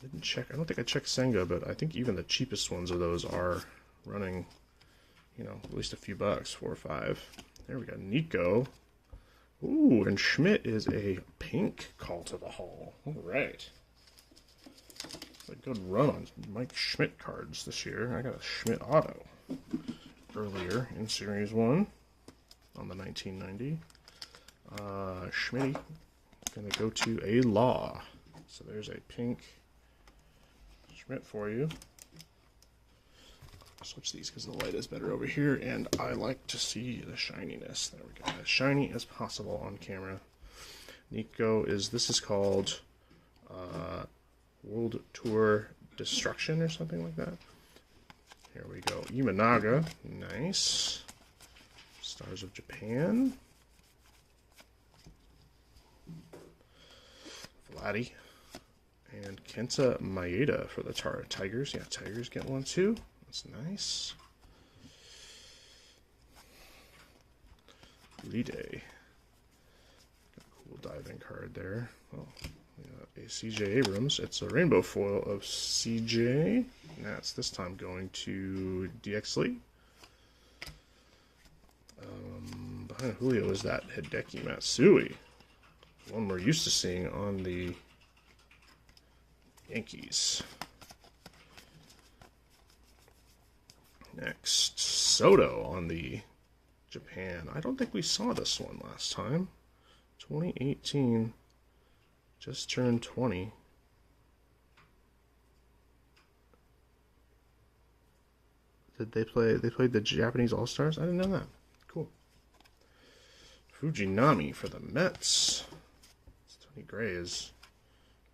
S1: Didn't check. I don't think I checked Senga, but I think even the cheapest ones of those are running, you know, at least a few bucks, 4 or 5. There we go. Nico. Ooh, and Schmidt is a pink Call to the Hall. All right. A good run on Mike Schmidt cards this year. I got a Schmidt auto earlier in Series 1 on the 1990. Schmitty gonna go to a Law. So there's a pink Schmidt for you. Switch these because the light is better over here, and I like to see the shininess. There we go. As shiny as possible on camera. Nico this is called World Tour Destruction or something like that. Here we go. Imanaga. Nice. Stars of Japan. Vladdy. And Kenta Maeda for the Tigers. Yeah, Tigers get one too. That's nice. Ride. Cool diving card there. Oh, we got a CJ Abrams. It's a rainbow foil of CJ. And that's this time going to DX Lee. Behind Julio is that Hideki Matsui. One we're used to seeing on the Yankees. Next, Soto on the Japan. I don't think we saw this one last time. 2018. Just turned 20. Did they play? They played the Japanese All-Stars? I didn't know that. Cool. Fujinami for the Mets. Tony Gray is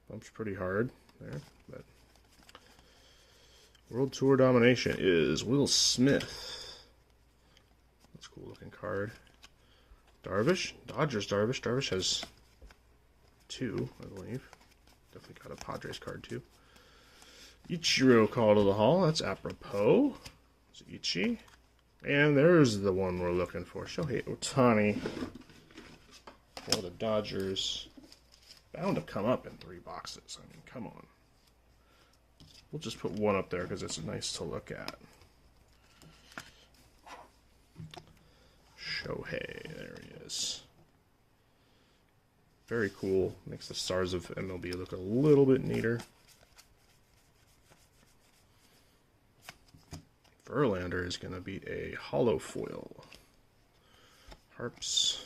S1: bumps pretty hard there, but World Tour Domination is Will Smith. That's a cool looking card. Darvish, Dodgers Darvish. Darvish has 2, I believe. Definitely got a Padres card too. Ichiro Call to the Hall. That's apropos. It's Ichi. And there's the one we're looking for. Shohei Ohtani for the Dodgers. Bound to come up in 3 boxes. I mean, come on. We'll just put one up there because it's nice to look at. Shohei, there he is. Very cool. Makes the stars of MLB look a little bit neater. Verlander is going to be a hollow foil. Harps.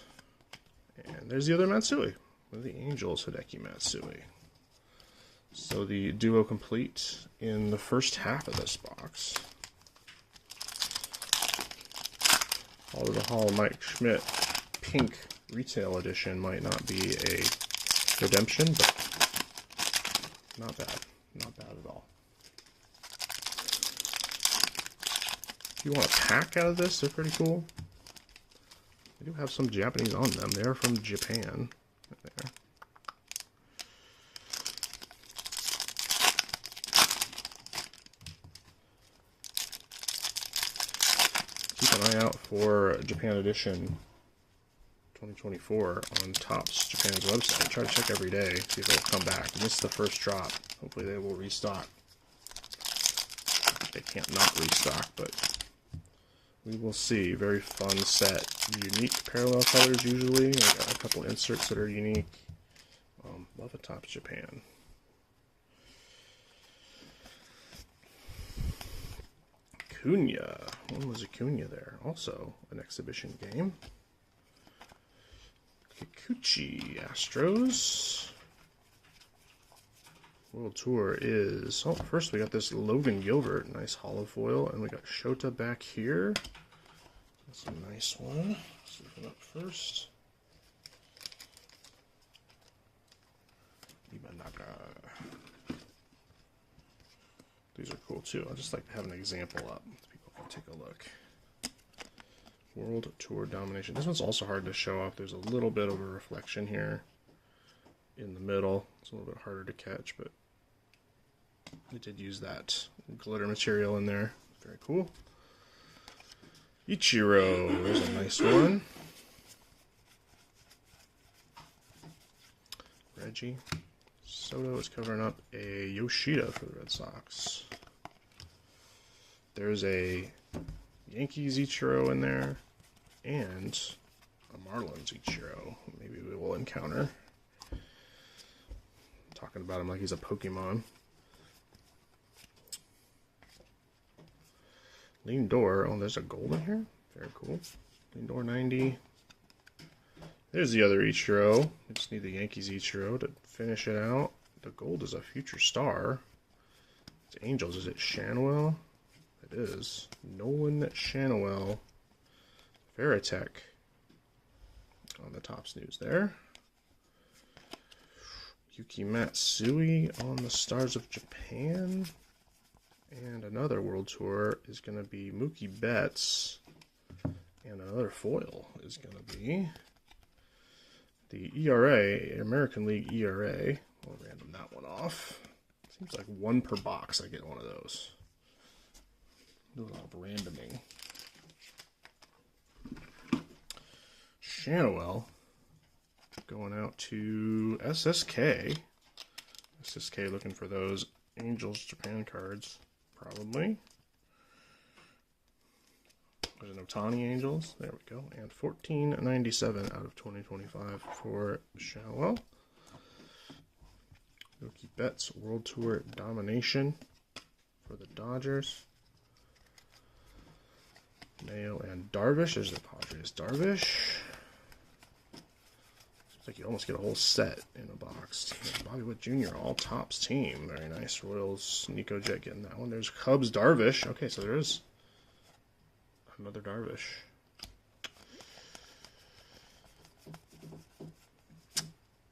S1: And there's the other Matsui. One of the Angels, Hideki Matsui. So the duo complete in the first half of this box. All to the Hall, Mike Schmidt. Pink retail edition might not be a redemption, but not bad. Not bad at all. If you want a pack out of this, they're pretty cool. They do have some Japanese on them. They're from Japan. Right there. Keep an eye out for Japan Edition 2024 on Topps Japan's website. Try to check every day, see if it'll come back. This is the first drop. Hopefully they will restock. They can't not restock, but we will see. Very fun set. Unique parallel colors usually. I got a couple inserts that are unique. Love a Topps Japan. Acuna. When was Acuna there? Also an exhibition game. Kikuchi Astros. World Tour is... Oh, first we got this Logan Gilbert. Nice hollow foil. And we got Shota back here. That's a nice one. Let's open up first. Imanaga. These are cool too. I just like to have an example up so people can take a look. World Tour Domination. This one's also hard to show off. There's a little bit of a reflection here in the middle. It's a little bit harder to catch, but we did use that glitter material in there. Very cool. Ichiro, there's a nice one. Reggie. Soto is covering up a Yoshida for the Red Sox. There's a Yankees Ichiro in there, and a Marlins Ichiro. Maybe we will encounter. I'm talking about him like he's a Pokemon. Lindor. Oh, there's a gold in here. Very cool. Lindor 90. There's the other Ichiro. We just need the Yankees Ichiro to finish it out. The gold is a future star. It's Angels. Is it Shanwell? It is. Nolan Shanwell. Veritech. On the top snooze there. Yuki Matsui on the Stars of Japan. And another World Tour is going to be Mookie Betts. And another foil is going to be the ERA, American League ERA. We'll random that one off. Seems like one per box I get one of those. Do a lot of randoming. Shanwell going out to SSK. SSK looking for those Angels Japan cards, probably. There's an Ohtani Angels. There we go. And 1497 out of 2025 for Shanwell. Mookie Betts World Tour Domination for the Dodgers. Mayo and Darvish. There's the Padres Darvish. Seems like you almost get a whole set in a box. Bobby Witt Jr. All Tops team. Very nice. Royals Nico Jet getting that one. There's Cubs Darvish. Okay, so there is another Darvish.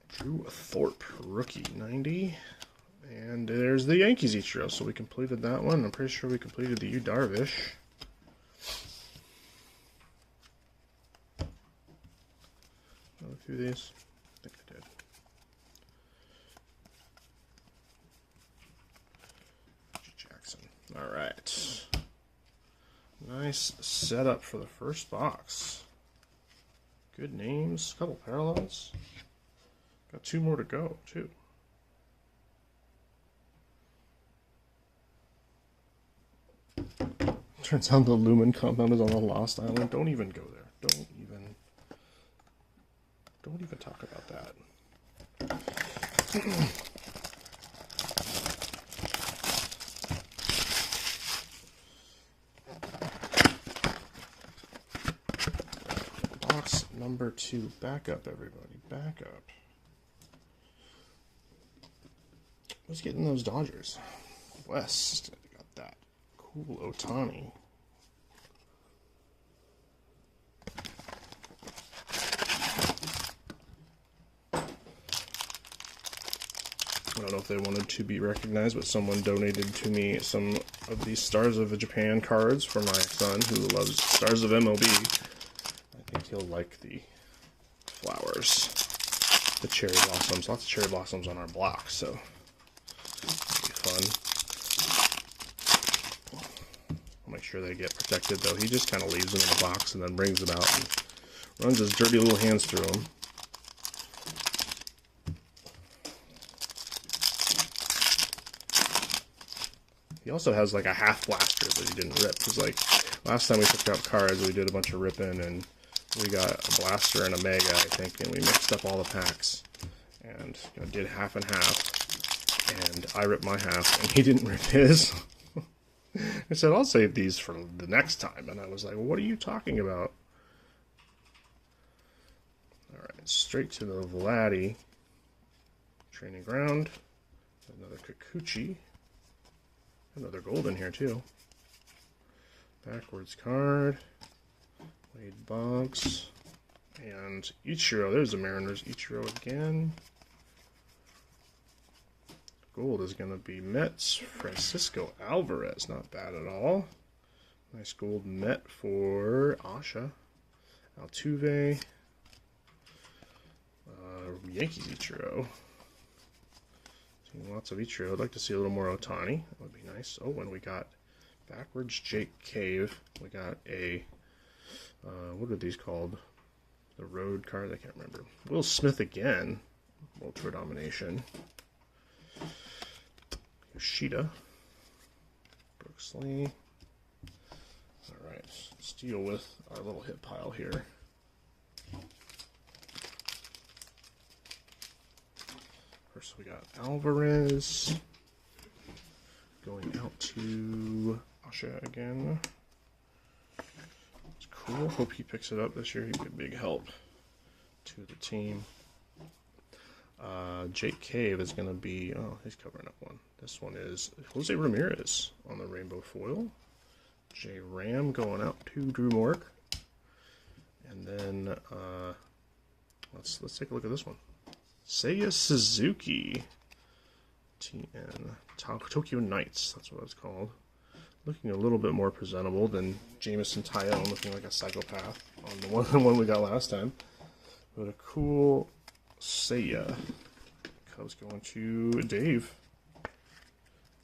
S1: Drew Thorpe, rookie, 90. And there's the Yankees Ichiro, so we completed that one. I'm pretty sure we completed the Yu Darvish. Go through these. I think I did. Jackson. All right. Nice setup for the first box. Good names, a couple parallels. Got two more to go, too. Turns out the Lumen compound is on the Lost Island. Don't even go there. Don't even talk about that. Box number 2. Back up, everybody. Back up. Who's getting those Dodgers? West. Got that. Cool Ohtani. I don't know if they wanted to be recognized, but someone donated to me some of these Stars of Japan cards for my son who loves Stars of MLB. I think he'll like the flowers, the cherry blossoms. Lots of cherry blossoms on our block, so it'll be fun. I'll make sure they get protected, though. He just kind of leaves them in the box and then brings them out and runs his dirty little hands through them. He also has like a half blaster that he didn't rip. Because like last time we took out cards, we did a bunch of ripping and we got a blaster and a mega, I think, and we mixed up all the packs and did half and half. And I ripped my half and he didn't rip his. I said, I'll save these for the next time. And I was like, well, what are you talking about? All right, straight to the Vladdy training ground. Another Kikuchi. Another gold in here, too. Backwards card. Wade Boggs. And Ichiro. There's the Mariners. Ichiro again. Gold is going to be Mets. Francisco Alvarez. Not bad at all. Nice gold Met for Asha. Altuve. Yankees Ichiro. Lots of Ichiro. I'd like to see a little more Ohtani. That would be nice. Oh, and we got backwards Jake Cave. We got a What are these called? The road card? I can't remember. Will Smith again. World Tour Domination. Yoshida. Brooks Lee. Alright, let's deal with our little hit pile here. First we got Alvarez. Going out to Asha again. It's cool. Hope he picks it up this year. He'd be a big help to the team. Jake Cave is going to be... Oh, he's covering up one. This one is Jose Ramirez on the rainbow foil. J Ram going out to Drew Mork. And then let's take a look at this one. Seiya Suzuki. TN. Tokyo Knights. That's what it's called. Looking a little bit more presentable than Jameson Tyone, looking like a psychopath on the one we got last time. But a cool Seiya. Cubs going to Dave.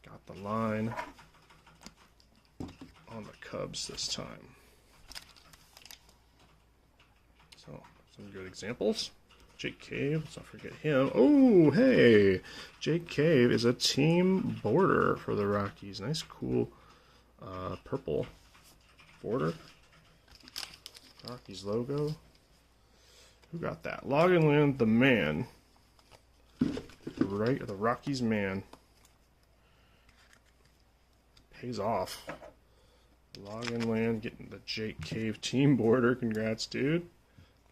S1: Got the line on the Cubs this time. So, some good examples. Jake Cave, let's not forget him. Oh, hey! Jake Cave is a team border for the Rockies. Nice, cool purple border. Rockies logo. Who got that? Loganland, the man. Right, the Rockies man. Pays off. Loganland getting the Jake Cave team border. Congrats, dude.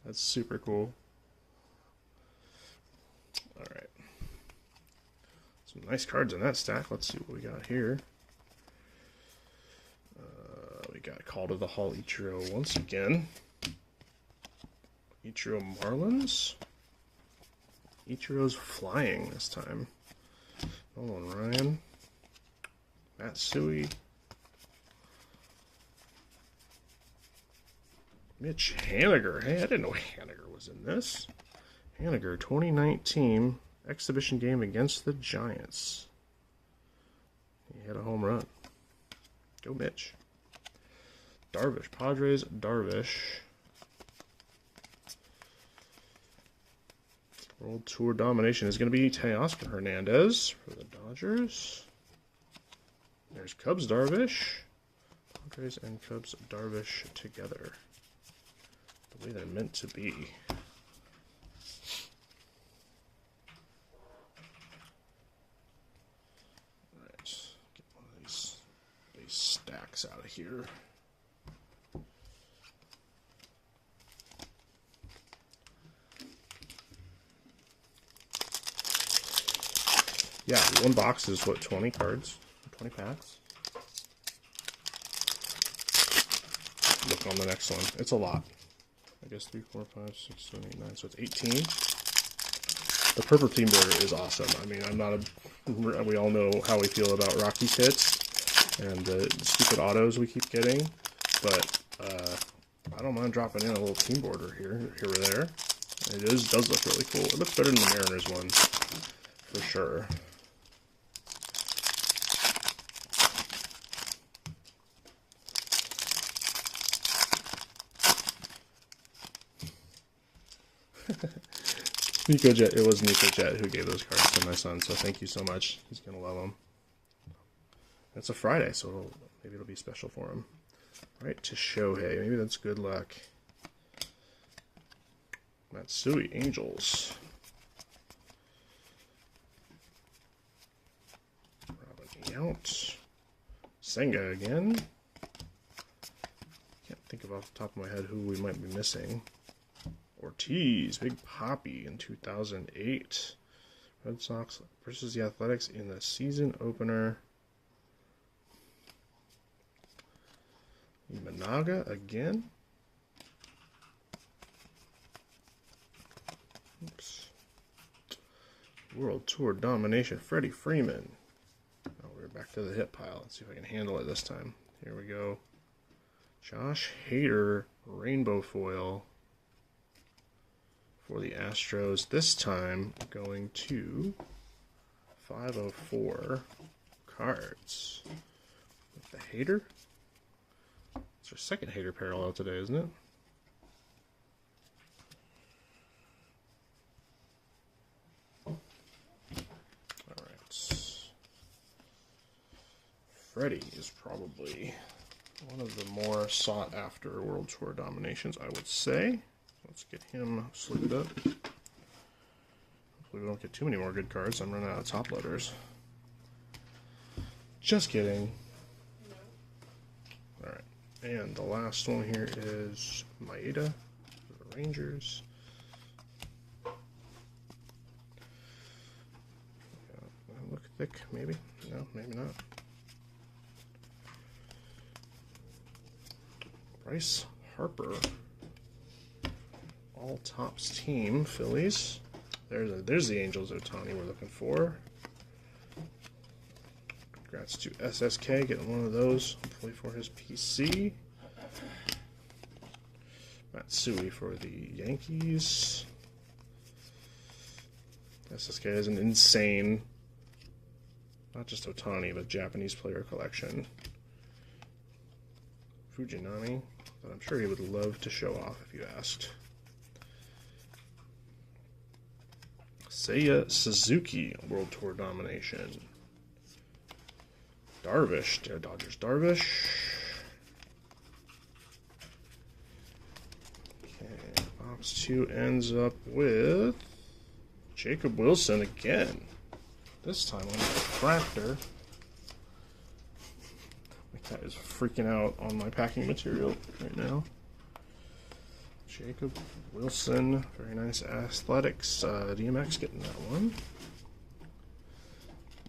S1: That's super cool. Alright. Some nice cards in that stack. Let's see what we got here. We got Call to the Hall Ichiro once again. Ichiro Marlins. Ichiro's flying this time. Nolan Ryan. Matsui. Mitch Haniger. Hey, I didn't know Haniger was in this. Haniger, 2019 exhibition game against the Giants. He hit a home run. Go Mitch. Darvish. Padres, Darvish. World Tour Domination is going to be Teoscar Hernandez for the Dodgers. There's Cubs Darvish. Padres and Cubs Darvish together. The way they're meant to be. Alright, get one of these base stacks out of here. Yeah, one box is what, 20 cards? 20 packs? Look on the next one. It's a lot. I guess 3, 4, 5, 6, 7, 8, 9. So it's 18. The purple team border is awesome. I mean, I'm not a... We all know how we feel about Rockies hits and the stupid autos we keep getting. But I don't mind dropping in a little team border here or there. It does look really cool. It looks better than the Mariners one, for sure. Nico Jet, it was Nico Jet who gave those cards to my son, so thank you so much. He's going to love them. It's a Friday, so maybe it'll be special for him. Alright, to Shohei. Maybe that's good luck. Matsui, Angels. Robin out. Senga again. Can't think of off the top of my head who we might be missing. Ortiz, Big Papi in 2008. Red Sox versus the Athletics in the season opener. Managa again. Oops. World Tour Domination, Freddie Freeman. Oh, we're back to the hit pile. Let's see if I can handle it this time. Here we go. Josh Hader, rainbow foil. For the Astros, this time going to 504 cards. With the Hater, let's It's our second hater parallel today, isn't it? Alright. Freddie is probably one of the more sought after World Tour dominations, I would say. Let's get him sleeved up. Hopefully we don't get too many more good cards. I'm running out of top loaders. Just kidding. Alright. And the last one here is Maeda for the Rangers. Look thick, maybe? No, maybe not. Bryce Harper. All Tops team, Phillies. There's the Angels Ohtani we're looking for. Congrats to SSK getting one of those, hopefully for his PC. Matsui for the Yankees. SSK is an insane, not just Ohtani, but Japanese player collection. Fujinami, that I'm sure he would love to show off if you asked. Seiya Suzuki, World Tour domination. Darvish, Dodgers Darvish. Okay, box 2 ends up with Jacob Wilson again. This time on the Logofractor. My cat is freaking out on my packing material right now. Jacob Wilson, very nice Athletics. DMX getting that one.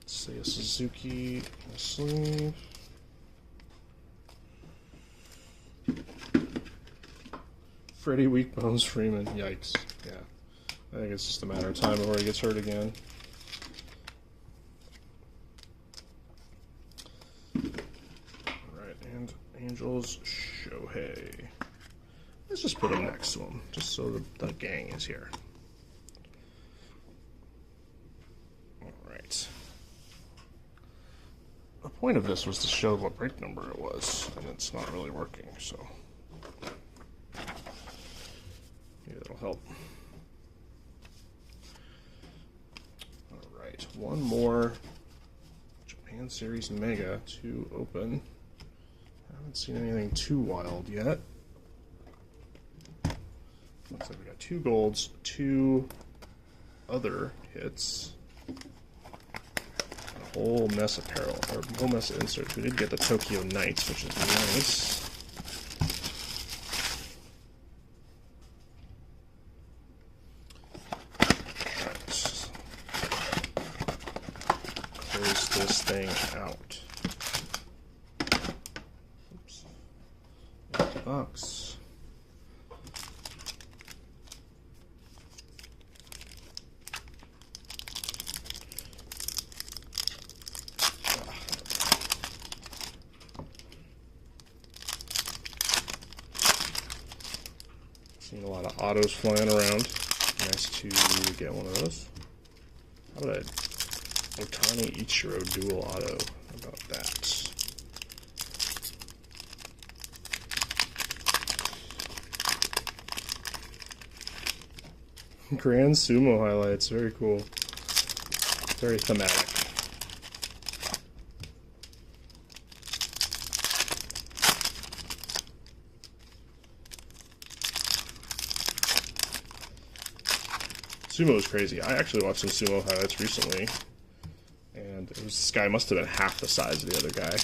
S1: Let's see, a Suzuki in the sleeve. Freddie Weak Bones Freeman, yikes. Yeah, I think it's just a matter of time before he gets hurt again. Alright, and Angels Shohei. Let's just put him next to him, just so the gang is here. Alright. The point of this was to show what break number it was, and it's not really working, so maybe that'll help. Alright, one more Japan Series Mega to open. I haven't seen anything too wild yet. Looks like we got 2 golds, 2 other hits, and a whole mess of apparel, or a whole mess of inserts. We did get the Tokyo Knights, which is nice. Alright. Close this thing out. Oops. Box. Seeing a lot of autos flying around. Nice to get one of those. How about a Ohtani Ichiro dual auto? How about that? Grand Sumo highlights, very cool. Very thematic. Sumo is crazy. I actually watched some sumo highlights recently, and this guy must have been half the size of the other guy.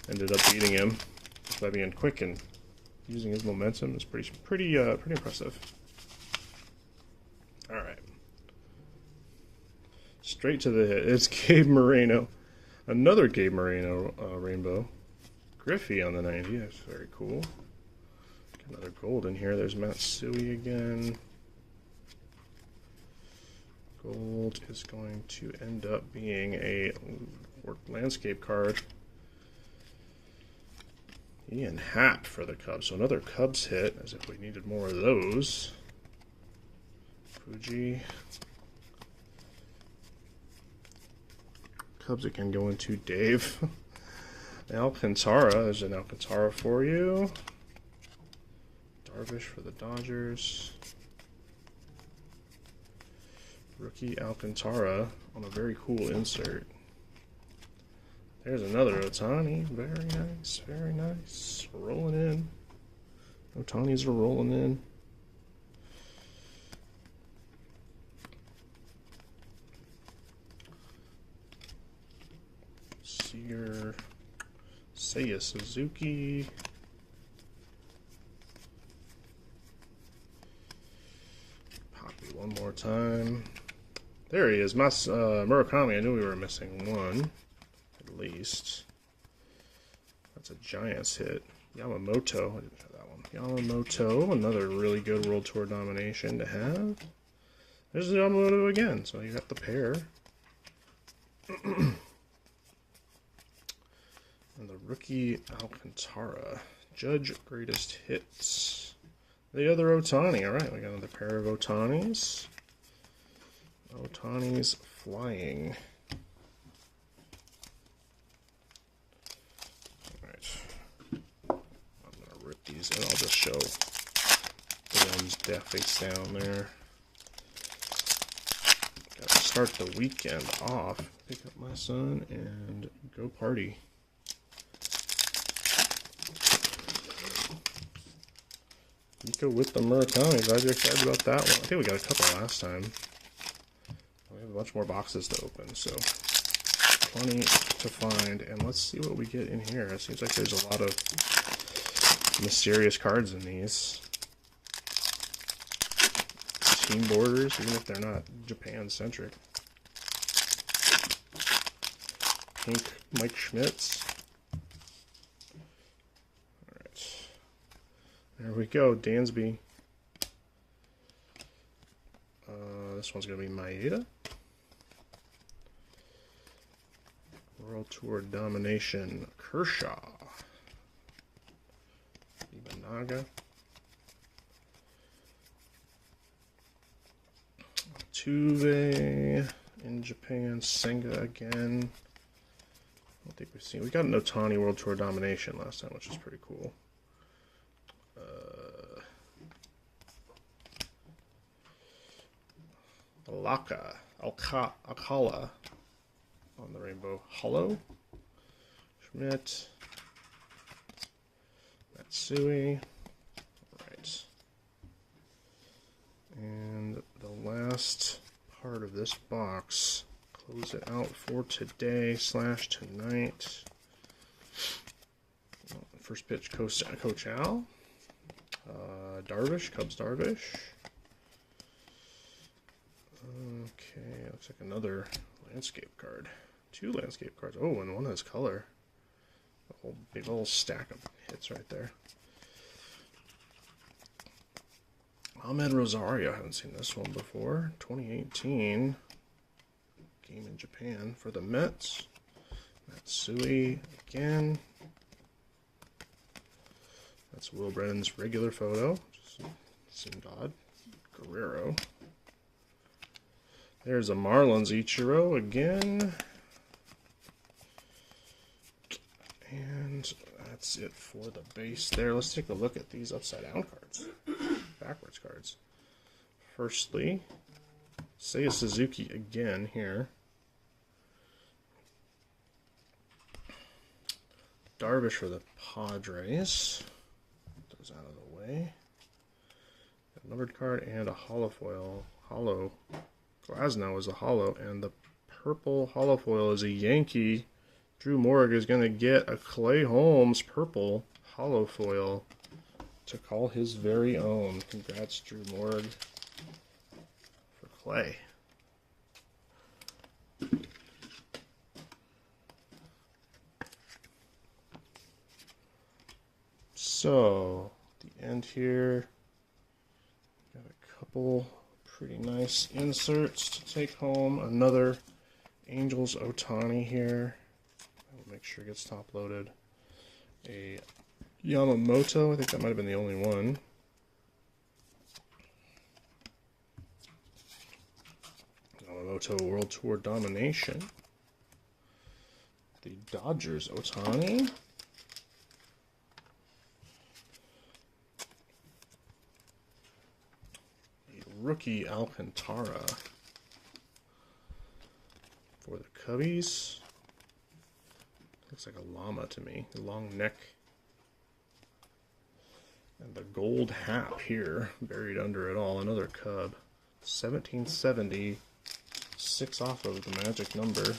S1: Ended up beating him just by being quick and using his momentum. It's pretty impressive. All right, straight to the hit. It's Gabe Moreno, another Gabe Moreno rainbow. Griffey on the 90. That's very cool. Got another gold in here. There's Matsui again. Gold is going to end up being a landscape card. Ian Happ for the Cubs. So another Cubs hit, as if we needed more of those. Fuji. Cubs again going to Dave. Alcantara. There's an Alcantara for you. Darvish for the Dodgers. Rookie Alcantara on a very cool insert. There's another Ohtani. Very nice, very nice. Rolling in. Ohtanis are rolling in. Seager. Seiya Suzuki. Poppy one more time. There he is. Murakami. I knew we were missing one. At least. That's a Giants hit. Yamamoto. I didn't have that one. Yamamoto. Another really good World Tour domination to have. There's the Yamamoto again. So you got the pair. And the rookie Alcantara. Judge greatest hits. The other Ohtani. Alright, we got another pair of Ohtanis. Ohtanis flying. Alright. I'm going to rip these and I'll just show the ones face down there. Got to start the weekend off. Pick up my son and go party. Nico with the Murakami. Glad you're excited about that one. I think we got a couple last time. We have a bunch more boxes to open, so plenty to find. And let's see what we get in here. It seems like there's a lot of mysterious cards in these. Team borders, even if they're not Japan-centric. Pink Mike Schmitz. There we go, Dansby. This one's going to be Maeda. World Tour Domination, Kershaw. Ibanaga. Tuve in Japan, Senga again. I don't think we've seen. We got an Ohtani World Tour Domination last time, which is pretty cool. Alcala on the rainbow. Hollow. Schmidt. Matsui. Alright. And the last part of this box. Close it out for today / tonight. First pitch, Coach Al. Darvish, Cubs Darvish. Okay, looks like another landscape card. 2 landscape cards. Oh, and one has color. A whole big old stack of hits right there. Ahmed Rosario. I haven't seen this one before. 2018 game in Japan for the Mets. Matsui again. That's Will Brennan's regular photo. Just seemed odd. Guerrero. There's a Marlins Ichiro again. And that's it for the base there. Let's take a look at these upside down cards. Backwards cards. Firstly, Seiya Suzuki again here. Darvish for the Padres. Those out of the way. A numbered card and a hollow foil. Hollow. Glasnow is a hollow, and the purple hollow foil is a Yankee. Drew Morg is going to get a Clay Holmes purple hollow foil to call his very own. Congrats, Drew Morg, for Clay. So, at the end here, got a couple pretty nice inserts to take home. Another Angels Ohtani here. I'll make sure it gets top loaded. A Yamamoto, I think that might have been the only one. Yamamoto World Tour Domination. The Dodgers Ohtani. The rookie Alcantara for the Cubbies. Looks like a llama to me. A long neck. And the gold hat here, buried under it all. Another Cub. 1770. 6 off of the magic number.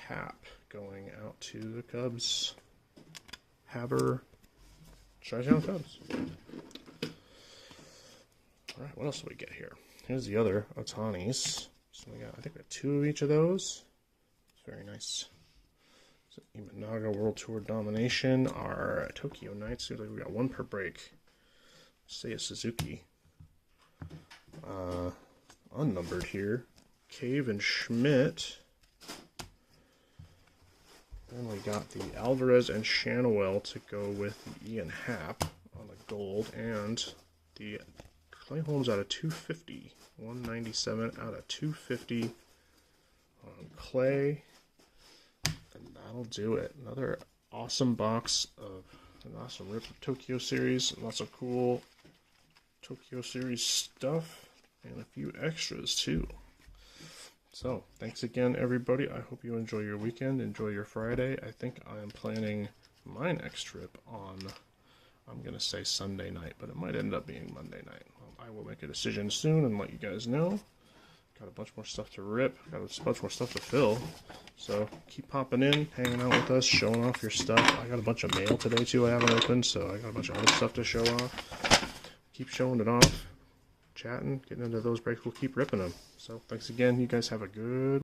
S1: Hap going out to the Cubs. Haber. Chi-Town Cubs. Alright, what else do we get here? Here's the other Ohtanis. So we got, I think we got 2 of each of those. It's very nice. So Imanaga World Tour Domination. Our Tokyo Knights. Seems like we got 1 per break. Seiya Suzuki. Unnumbered here. Cave and Schmidt. Then we got the Alvarez and Shanawell to go with the Ian Happ on the gold, and the Clay Holmes out of 250. 197 out of 250 on Clay. And that'll do it. Another awesome box of an awesome rip of Tokyo Series. Lots of cool Tokyo Series stuff. And a few extras too. So, thanks again, everybody. I hope you enjoy your weekend, enjoy your Friday. I think I am planning my next trip on, I'm going to say Sunday night, but it might end up being Monday night. I will make a decision soon and let you guys know. Got a bunch more stuff to rip, got a bunch more stuff to fill. So, keep popping in, hanging out with us, showing off your stuff. I got a bunch of mail today, too, I haven't opened, so I got a bunch of other stuff to show off. Keep showing it off. Chatting, getting into those breaks, we'll keep ripping them. So thanks again, you guys have a good